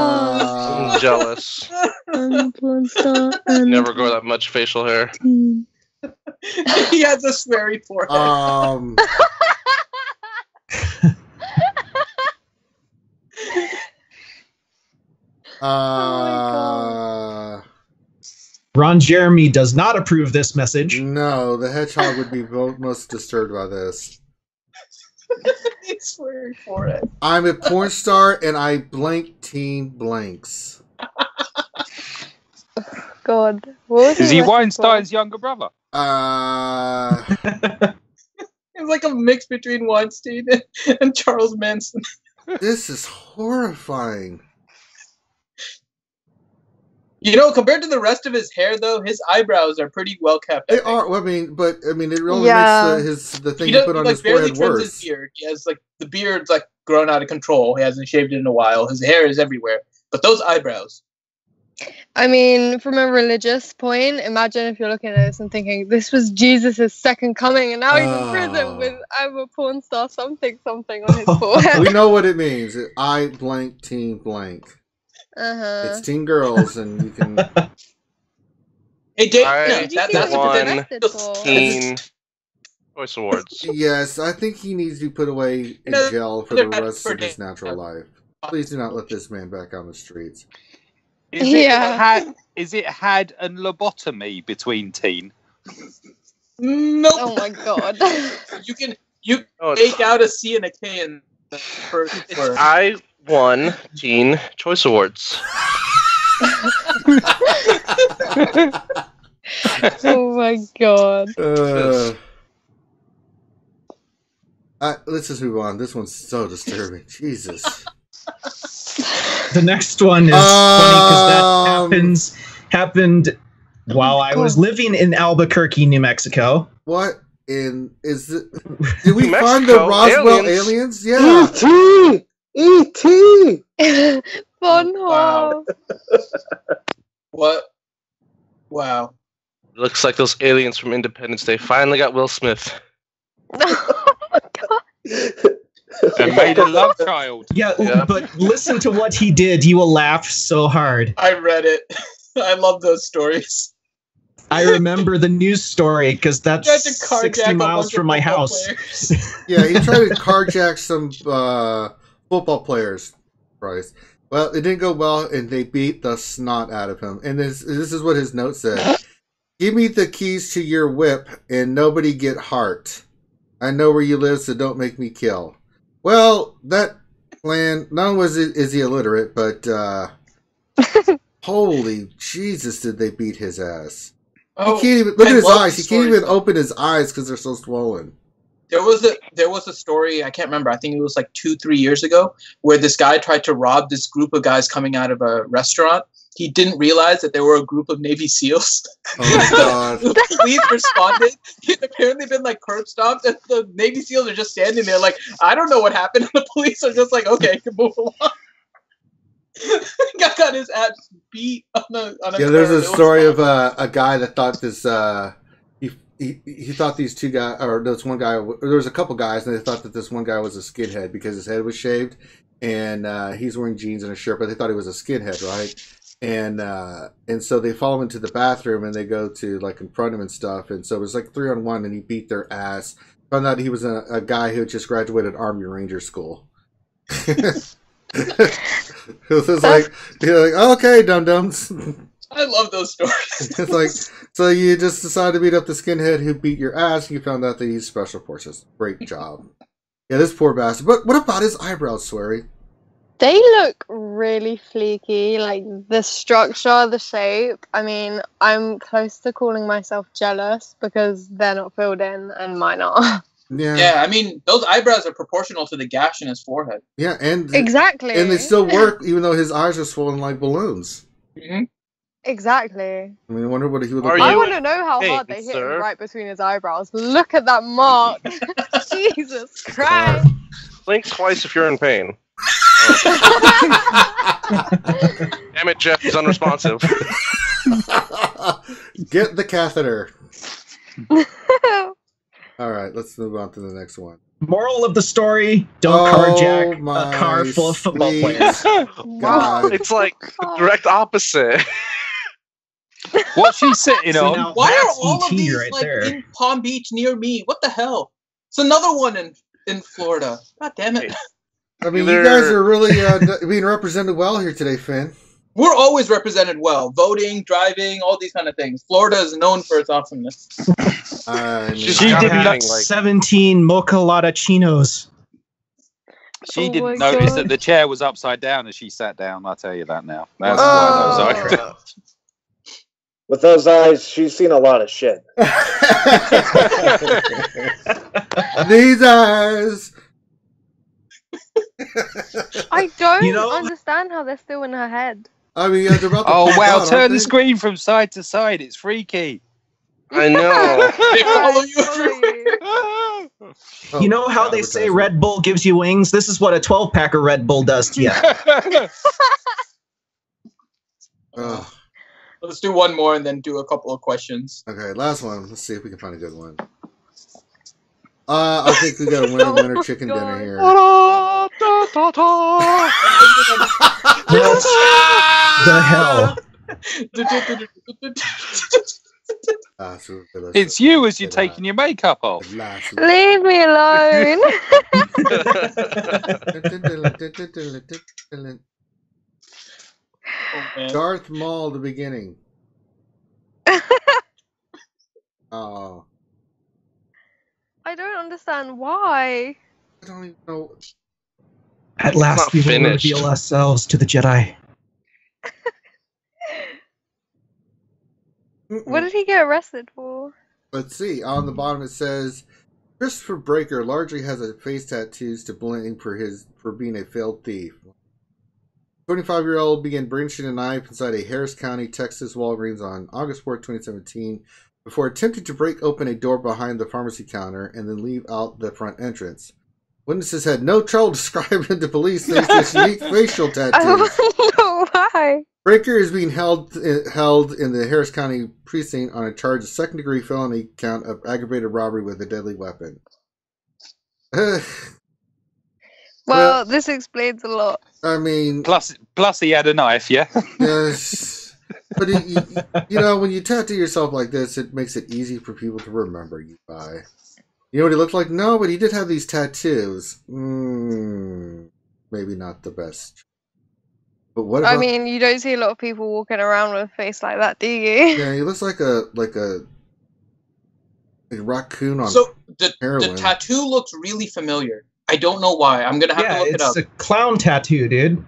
I'm jealous. Never grow that much facial hair. He has a sweary forehead. Ron Jeremy does not approve this message. No, the hedgehog would be most disturbed by this. He's sweary forehead. I'm a porn star and I blank teen blanks. God. What Is he Weinstein's younger brother? It's like a mix between Weinstein and Charles Manson. This is horrifying. You know, compared to the rest of his hair, though, his eyebrows are pretty well kept. They are. Well, I mean, it really Yeah. makes the thing he put on his forehead trims worse. His beard. He has like the beard's like grown out of control. He hasn't shaved it in a while. His hair is everywhere, but those eyebrows. I mean, from a religious point, imagine if you're looking at this and thinking, this was Jesus' second coming, and now he's in prison with I'm a porn star something on his forehead. We know what it means. I blank teen blank. It's teen girls, and you can. Hey, Dave, that's one Teen Choice Awards. Yes, I think he needs to be put away in jail for the rest of his natural life. Please do not let this man back on the streets. Is it had and lobotomy between teen? Nope. Oh my god. You take out a C and a K in the first word. I won Teen Choice Awards. Oh my god. Let's just move on. This one's so disturbing. Jesus. The next one is funny because that happened while I was living in Albuquerque, New Mexico. What did we find the Roswell aliens? Yeah. E.T. Fun. Wow. What? Wow. Looks like those aliens from Independence Day finally got Will Smith. Oh my god. And made a love child. Yeah, but listen to what he did. You will laugh so hard. I read it. I love those stories. I remember the news story because that's 60 miles from my house. Yeah, he tried to carjack some football players. Christ. Well, it didn't go well, and they beat the snot out of him. And this is what his note said. Give me the keys to your whip, and nobody get heart. I know where you live, so don't make me kill. Well, that plan, not only is he illiterate, but holy Jesus, did they beat his ass. Oh, he can't even, look at his eyes. He can't even open his eyes because they're so swollen. There was a story, I can't remember, I think it was like 2-3 years ago, where this guy tried to rob this group of guys coming out of a restaurant. He didn't realize that there were a group of Navy SEALs. Oh my god. The police responded. He'd apparently been like curb stomped, and the Navy SEALs are just standing there like, I don't know what happened. And the police are just like, okay, move along. Got his ass beat on a yeah, there's a story of a guy that thought this he thought these two guys, or this one guy, there was a couple guys, and they thought that this one guy was a skinhead because his head was shaved, and he's wearing jeans and a shirt, but they thought he was a skinhead, right? And so they follow him into the bathroom, and they go to like confront him and stuff, and so it was like 3-on-1, and he beat their ass. Found out he was a guy who had just graduated Army Ranger school. It was like, you're like, oh, okay, dum-dums. I love those stories. It's like, so you just decided to beat up the skinhead who beat your ass, and you found out that he's special forces. Great job. Yeah, this poor bastard. But what about his eyebrows, Swery? They look really fleeky, like the structure, the shape. I mean, I'm close to calling myself jealous because they're not filled in and mine are. Yeah, I mean, those eyebrows are proportional to the gash in his forehead. Yeah, and exactly. And they still work, even though his eyes are swollen like balloons. Mm-hmm. Exactly. I mean, I wonder what he would look like. I want to know how hard they hit him right between his eyebrows. Look at that mark. Jesus Christ. Blink twice if you're in pain. Damn it, Jeff, he's unresponsive. Get the catheter. All right, let's move on to the next one. Moral of the story, don't carjack a car full of football players. God. It's like the direct opposite. What's she sitting on? Why are all of these like in Palm Beach near me? What the hell? It's another one in Florida. God damn it. I mean, you guys are really being represented well here today, Finn. We're always represented well. Voting, driving, all these kind of things. Florida is known for its awesomeness. She did 17 mocha latte chinos. She didn't notice that the chair was upside down as she sat down. I'll tell you that now. That's why those eyes. With those eyes, she's seen a lot of shit. These eyes. I don't understand how they're still in her head. I mean, yeah, they're about to Oh pop wow! out, Turn aren't the they? screen from side to side. It's freaky. I know. They follow you Follow you. Oh, You know how they say advertisement. Red Bull gives you wings? This is what a 12-pack of Red Bull does to you. Ugh. Let's do one more and then do a couple of questions. Okay, last one. Let's see if we can find a good one. I think we got a winner chicken dinner here. What the hell? It's you as you're taking your makeup off. Leave me alone. Oh, man. Darth Maul, the beginning. Oh, I don't understand why. I don't even know. At last, not we will finished. reveal ourselves to the Jedi. What did he get arrested for? Let's see. On the bottom it says Christopher Breaker largely has a face tattoos to blame for being a failed thief. 25-year-old began brandishing a knife inside a Harris County, Texas Walgreens on August 4th, 2017, before attempting to break open a door behind the pharmacy counter and then leave out the front entrance. Witnesses had no trouble describing to police thanks to his unique facial I tattoos. don't know why. Breaker is being held in the Harris County precinct on a charge of second-degree felony count of aggravated robbery with a deadly weapon. Well, this explains a lot. I mean, Plus he had a knife. Yeah. yes, but you know, when you tattoo yourself like this, it makes it easy for people to remember you by. You know what he looked like? No, but he did have these tattoos. Maybe not the best. But what about? I mean, you don't see a lot of people walking around with a face like that, do you? Yeah, he looks like a raccoon on So the heroin. tattoo looks really familiar. I don't know why. I'm gonna have to look it up. It's a clown tattoo, dude.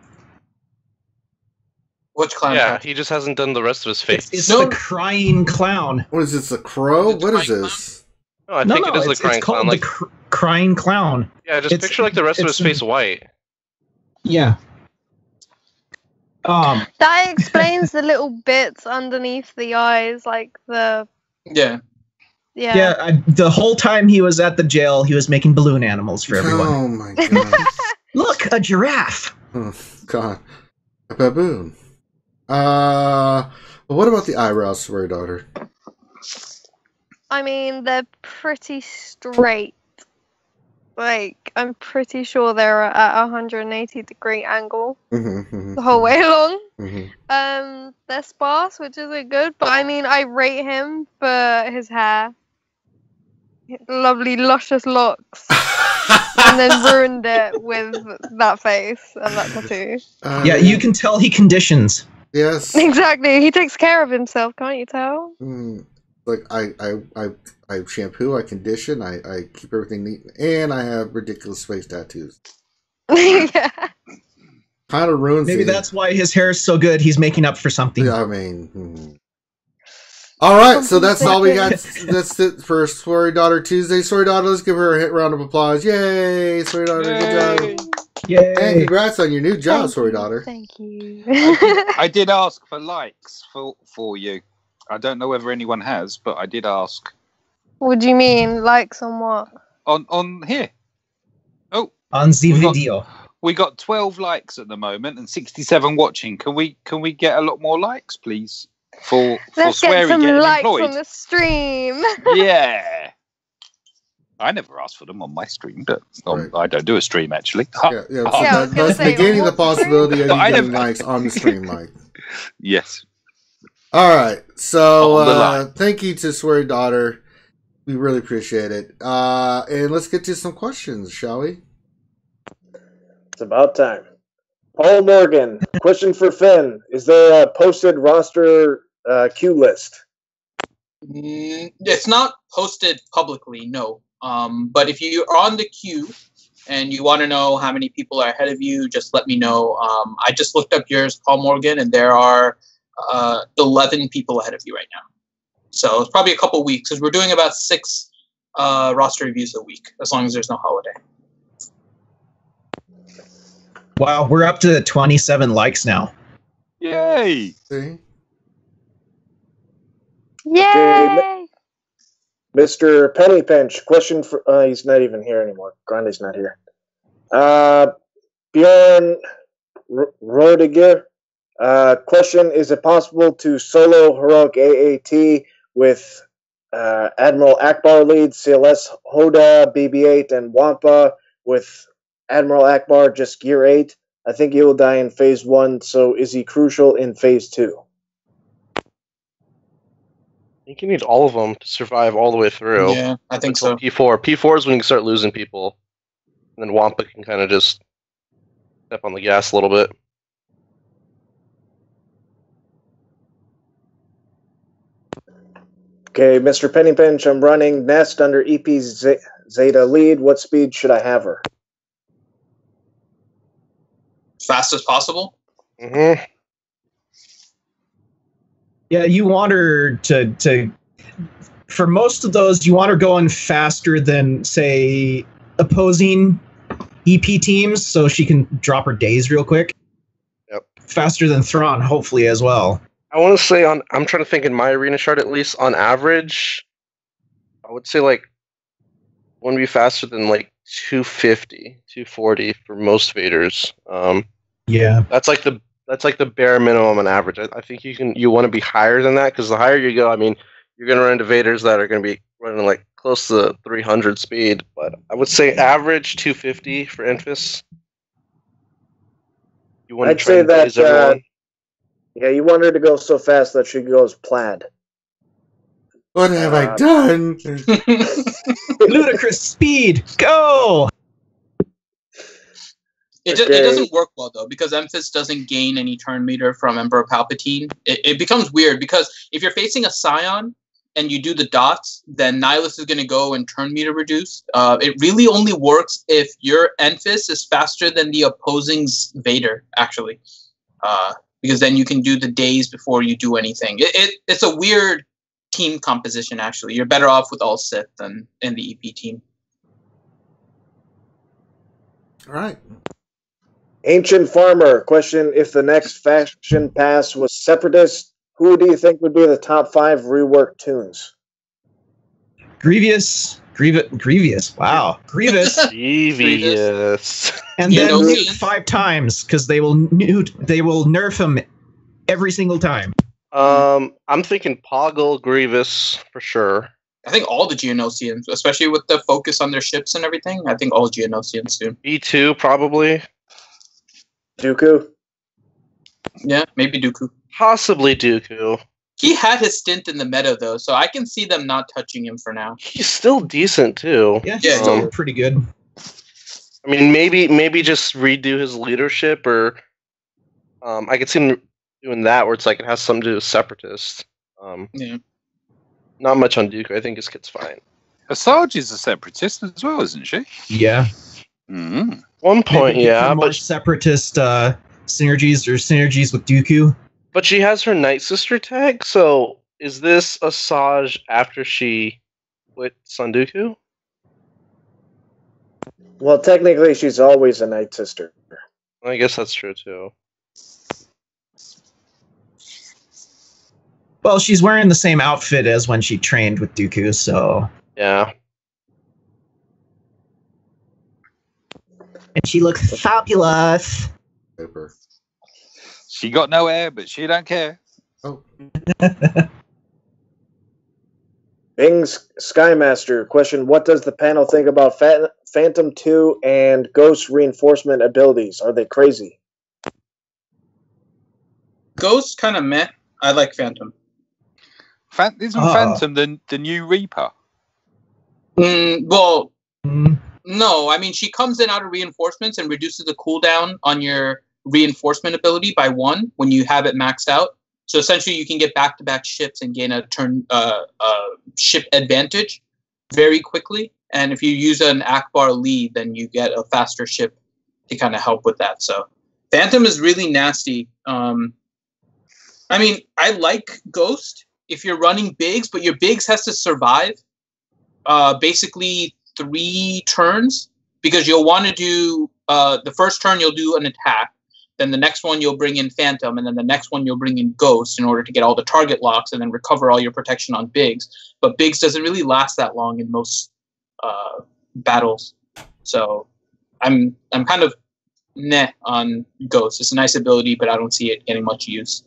Which clown? Yeah, tattoo? he just hasn't done the rest of his face. It's No. the crying clown. What is this? A crow? Is it the What is crying this? No, I think it is the it's crying called clown. Like, the crying clown. yeah, just it's- picture like the rest of his it's- face white. Yeah. That explains the little bits underneath the eyes, like the Yeah. yeah. The whole time he was at the jail, he was making balloon animals for everyone. Oh my god! Look, a giraffe. Oh god, a baboon. But what about the eyebrows, swear daughter? I mean, they're pretty straight. Like, I'm pretty sure they're at a 180-degree angle the whole way along. They're sparse, which isn't good, but I mean, I rate him for his hair. Lovely, luscious locks. And then ruined it with that face and that tattoo. Yeah, you can tell he conditions. Yes. Exactly. He takes care of himself, can't you tell? Like I shampoo, I condition, I keep everything neat, and I have ridiculous face tattoos. Yeah. Kind of ruins. Maybe that's why his hair is so good. He's making up for something. Yeah, I mean. All right, so that's all we got. That's it for Sweary Daughter Tuesday. Sweary Daughter, let's give her a round of applause. Yay, Sweary Daughter, good job. Yay. And congrats on your new job, Sweary Daughter. Thank you. I did ask for likes for you. I don't know whether anyone has, but I did ask. What do you mean? Likes on what? On here. Oh. On the video. We got 12 likes at the moment and 67 watching. Can we get a lot more likes, please? Let's get Sweary some getting likes employed. on the stream. Yeah. I never asked for them on my stream, but I don't do a stream actually. That's negating the possibility of you getting likes on the stream, Mike. Yes. All right. So thank you to Sweary Daughter. We really appreciate it. And let's get to some questions, shall we? It's about time. Paul Morgan, question for Finn. Is there a posted roster queue list? It's not posted publicly, no. But if you're on the queue and you want to know how many people are ahead of you, just let me know. I just looked up yours, Paul Morgan, and there are 11 people ahead of you right now. So it's probably a couple weeks because we're doing about 6 roster reviews a week, as long as there's no holiday. Wow, we're up to 27 likes now. Yay! See? Yay! Mr. Penny Pinch, question for he's not even here anymore. Grande's not here. Bjorn Rodiger, question: is it possible to solo heroic AAT with Admiral Akbar lead, CLS Hoda, BB-8, and Wampa with Admiral Akbar just Gear 8? I think he will die in Phase 1, so is he crucial in Phase 2? I think you need all of them to survive all the way through. Yeah, I think so. P4. P4 is when you start losing people. And then Wampa can kind of just step on the gas a little bit. Okay, Mr. Pennypinch, I'm running Nest under EP Zeta lead. What speed should I have her? Fast as possible. Mm-hmm. Yeah, you want her to for most of those, you want her going faster than, say, opposing EP teams, so she can drop her days real quick. Yep. Faster than Thrawn, hopefully, as well. I want to say I'm trying to think in my arena chart, at least on average, I would say like wouldn't be faster than like 250, 240 for most Vaders. Yeah. That's like the bare minimum on average. I think you want to be higher than that, because the higher you go, I mean, you're going to run into Vaders that are going to be running like close to 300 speed, but I would say average 250 for Enfys. You want I'd to try say and that phase everyone. Yeah, you want her to go so fast that she goes plaid. What have I done? Ludicrous speed, go! It doesn't work well, though, because Enfys doesn't gain any turn meter from Emperor Palpatine. It becomes weird, because if you're facing a Scion and you do the dots, then Nihilus is going to go and turn meter reduce. It really only works if your Enfys is faster than the opposing's Vader, actually. Because then you can do the days before you do anything. It's a weird team composition, actually. You're better off with all Sith than in the EP team. All right. Ancient Farmer, question: if the next faction pass was Separatist, who do you think would be the top 5 reworked tunes? Grievous. Wow. Grievous. Grievous. And then nuke 5 times, because they will nerf him every single time. I'm thinking Poggle, Grievous for sure. I think all the Geonosians, especially with the focus on their ships and everything. I think all Geonosians do. B2 probably. Dooku? Yeah, maybe Dooku. Possibly Dooku. He had his stint in the meta, though, so I can see them not touching him for now. He's still decent, too. Yeah, he's still pretty good. I mean, maybe just redo his leadership, or I could see him doing that, where it's like it has something to do with Separatists. Yeah. Not much on Dooku. I think his kid's fine. Asajj is a Separatist as well, isn't she? Yeah. Mm. One point, yeah, more but Separatist synergies with Dooku. But she has her Night Sister tag, so is this Asajj after she quit Son Dooku? Well, technically, she's always a Night Sister. I guess that's true, too. Well, she's wearing the same outfit as when she trained with Dooku, so... Yeah. And she looks fabulous. Super. She got no hair, but she don't care. Oh. Bing's Skymaster, question: what does the panel think about Phantom 2 and Ghost reinforcement abilities? Are they crazy? Ghost kind of meh. I like Phantom. Isn't Phantom the new Reaper? Well, no. I mean, she comes in out of reinforcements and reduces the cooldown on your reinforcement ability by 1 when you have it maxed out. So essentially, you can get back-to-back ships and gain a turn ship advantage very quickly. And if you use an Akbar lead, then you get a faster ship to kind of help with that. So Phantom is really nasty. I mean, I like Ghost if you're running Biggs, but your Biggs has to survive basically 3 turns, because you'll want to do the first turn you'll do an attack. then the next one you'll bring in Phantom, and then the next one you'll bring in Ghost in order to get all the target locks and then recover all your protection on Biggs. But Biggs doesn't really last that long in most battles. So I'm kind of meh on Ghost. It's a nice ability, but I don't see it getting much use.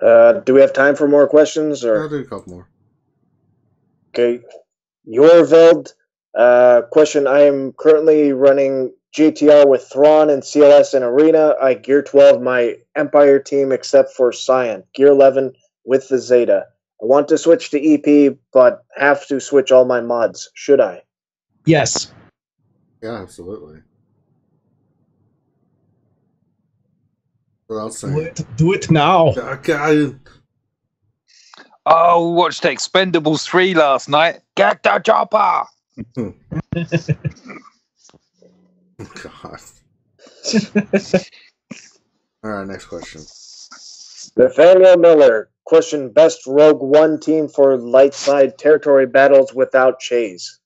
Do we have time for more questions? Or I'll do a couple more. Okay. Yorveld, question. I am currently running GTR with Thrawn and CLS in Arena. I gear 12 my Empire team except for Scion. Gear 11 with the Zeta. I want to switch to EP, but have to switch all my mods. Should I? Yes. Yeah, absolutely. What else? Do it now. Okay. Oh, watched Expendables 3 last night. Get the chopper! God. All right, next question. Nathaniel Miller, question. Best Rogue One team for light side territory battles without Chase.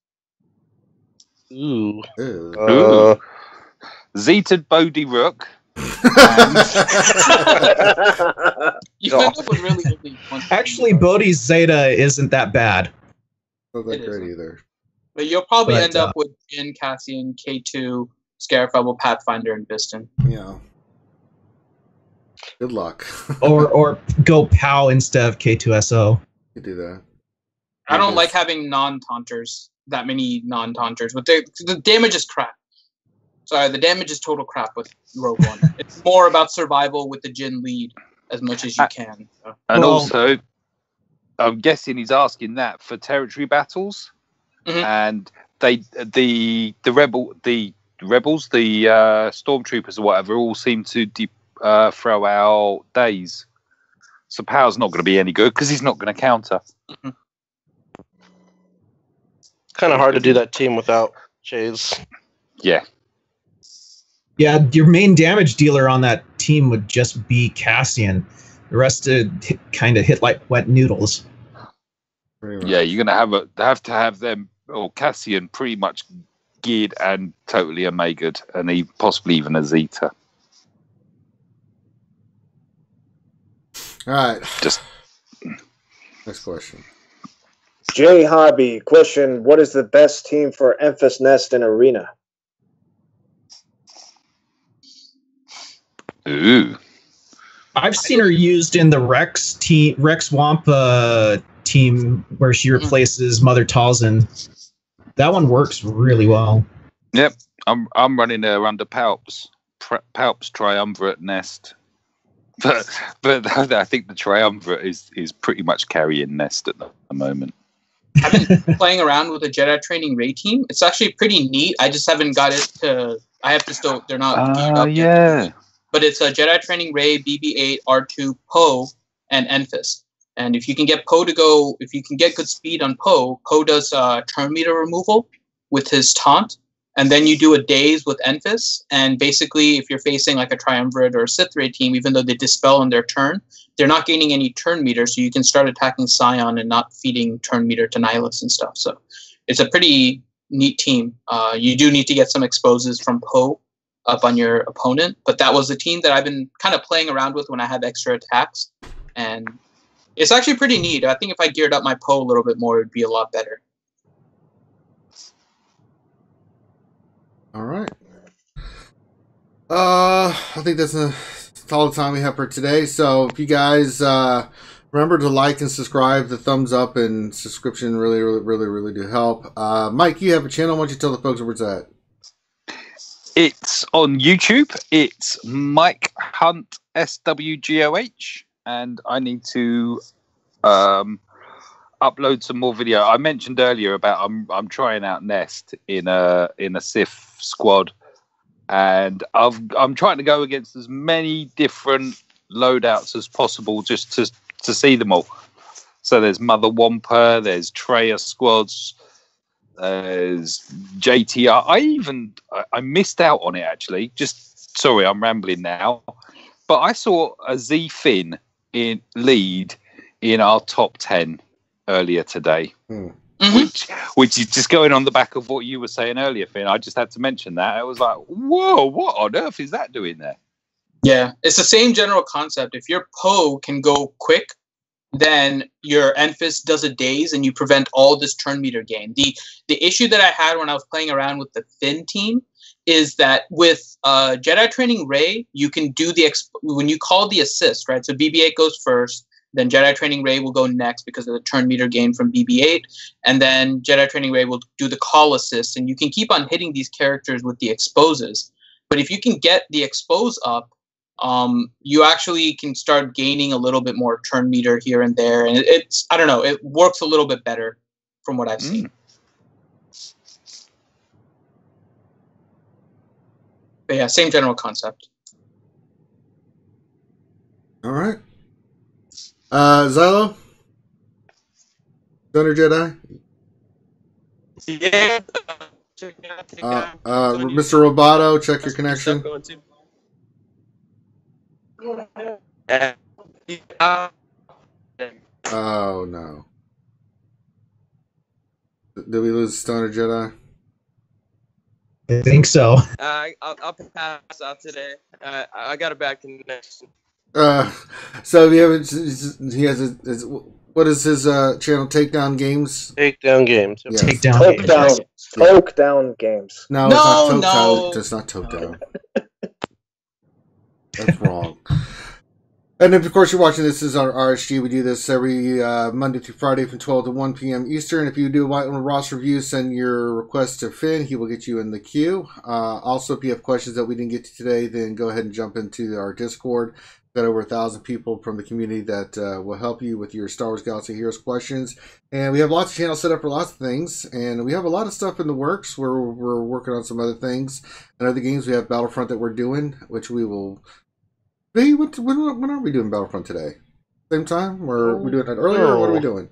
Ooh. Ooh. Zeta Bodhi Rook. Actually, Bodhi's Zeta isn't that bad. Not that great either. But you'll probably end up with Jin, Cassian, K2, Scarif Rebel, Pathfinder, and Biston. Yeah. Good luck. or go POW instead of K2SO. You do that. I don't like having non-taunters, that many non-taunters, but the damage is crap. Sorry, the damage is total crap with Rogue One. It's more about survival with the Jin lead as much as you can. So. And also, I'm guessing he's asking that for territory battles, and the rebels, the stormtroopers or whatever, all seem to throw out days. So Pow's not going to be any good because he's not going to counter. Kind of hard to do that team without Chase. Yeah. Yeah, your main damage dealer on that team would just be Cassian. The rest kind of hit like wet noodles. Yeah, you're gonna have to have them or Cassian pretty much geared and totally omega'd, and he possibly even a Zeta. All right. Just next question. J Hobby, question. What is the best team for Emphas Nest in Arena? Ooh. I've seen her used in the Rex Wampa team where she replaces Mother Talzin. That one works really well. Yep, I'm running her under Palp's Triumvirate Nest, but I think the Triumvirate is pretty much carrying Nest at the moment. I've been playing around with a Jedi Training Ray team. It's actually pretty neat. I just haven't got it to. I have to still. They're not geared up yet. But it's a Jedi Training Ray, BB-8, R2, Poe, and Enfys. And if you can get Poe to go, if you can get good speed on Poe does turn meter removal with his taunt. And then you do a daze with Enfys. And basically, if you're facing like a Triumvirate or a Sith Ray team, even though they dispel on their turn, they're not gaining any turn meter. So you can start attacking Scion and not feeding turn meter to Nihilus and stuff. So it's a pretty neat team. You do need to get some exposes from Poe up on your opponent, but that was the team that I've been kind of playing around with when I have extra attacks, and it's actually pretty neat. I think if I geared up my Poe a little bit more, it would be a lot better. All right. I think that's all the time we have for today. So if you guys remember to like and subscribe, the thumbs up and subscription really do help. Mike, you have a channel. Why don't you tell the folks where it's at? It's on YouTube. It's Mike Hunt SWGOH, and I need to upload some more video. I mentioned earlier about I'm trying out Nest in a Sith squad, and I'm trying to go against as many different loadouts as possible just to see them all. So there's Mother Wampa, there's Treya squads. There's JTR. I missed out on it actually. Sorry, I'm rambling now. But I saw a Z Finn in lead in our top 10 earlier today. which is just going on the back of what you were saying earlier, Finn. I just had to mention that. I was like, whoa, what on earth is that doing there? Yeah, it's the same general concept. If your Poe can go quick, then your Enfys does a daze and you prevent all this turn meter gain. The issue that I had when I was playing around with the Finn team is that with Jedi Training Rey, you can do when you call the assist, right? So BB-8 goes first, then Jedi Training Rey will go next because of the turn meter gain from BB-8, and then Jedi Training Rey will do the call assist, and you can keep on hitting these characters with the exposes. But if you can get the expose up, you actually can start gaining a little bit more turn meter here and there, and it's, I don't know, it works a little bit better from what I've seen. But yeah, same general concept. All right. Xylo? Thunder Jedi? Yeah. Mr. Roboto, check your connection. Oh, no. Did we lose Stoner Jedi? I think so. I'll pass out today. I got a bad connection. So he has his, what is his channel? Takedown Games. Takedown Games. Yes. Tokedown Games. No, it's not Tokedown. It's not Tokedown. That's wrong. And then, of course, you're watching this is our RSG. We do this every Monday through Friday from 12 to 1 p.m. Eastern. If you do want a roster review, send your request to Finn. He will get you in the queue. Also, if you have questions that we didn't get to today, then go ahead and jump into our Discord. We've got over 1,000 people from the community that will help you with your Star Wars Galaxy Heroes questions. And we have lots of channels set up for lots of things. And we have a lot of stuff in the works where we're working on some other things. And other games, we have Battlefront that we're doing, which we will... Hey, when are we doing Battlefront today? Same time? Or are we doing it earlier? Or what are we doing?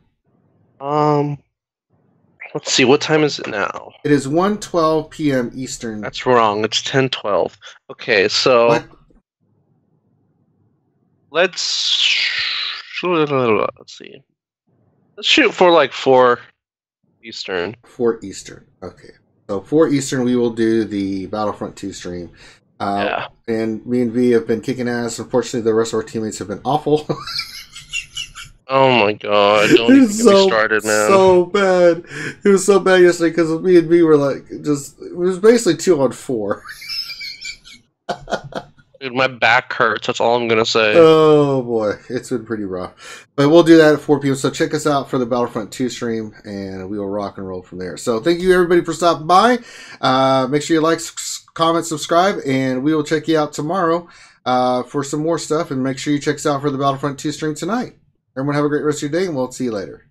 Let's see. What time is it now? It is 1:12 p.m. Eastern. That's wrong. It's 10:12. Okay, so... What? Let's see. Let's shoot for like 4 Eastern. 4 Eastern. Okay. So 4 Eastern, we will do the Battlefront 2 stream. Yeah. And me and V have been kicking ass. Unfortunately, the rest of our teammates have been awful. Oh my god! Don't even get me started, man. So bad. It was so bad yesterday because me and V were like it was basically 2-on-4. Dude, my back hurts. That's all I'm gonna say. Oh boy, it's been pretty rough. But we'll do that at 4 p.m. So check us out for the Battlefront 2 stream, and we will rock and roll from there. So thank you everybody for stopping by. Make sure you like, comment, subscribe, and we will check you out tomorrow for some more stuff. And make sure you check us out for the Battlefront 2 stream tonight. Everyone have a great rest of your day, and we'll see you later.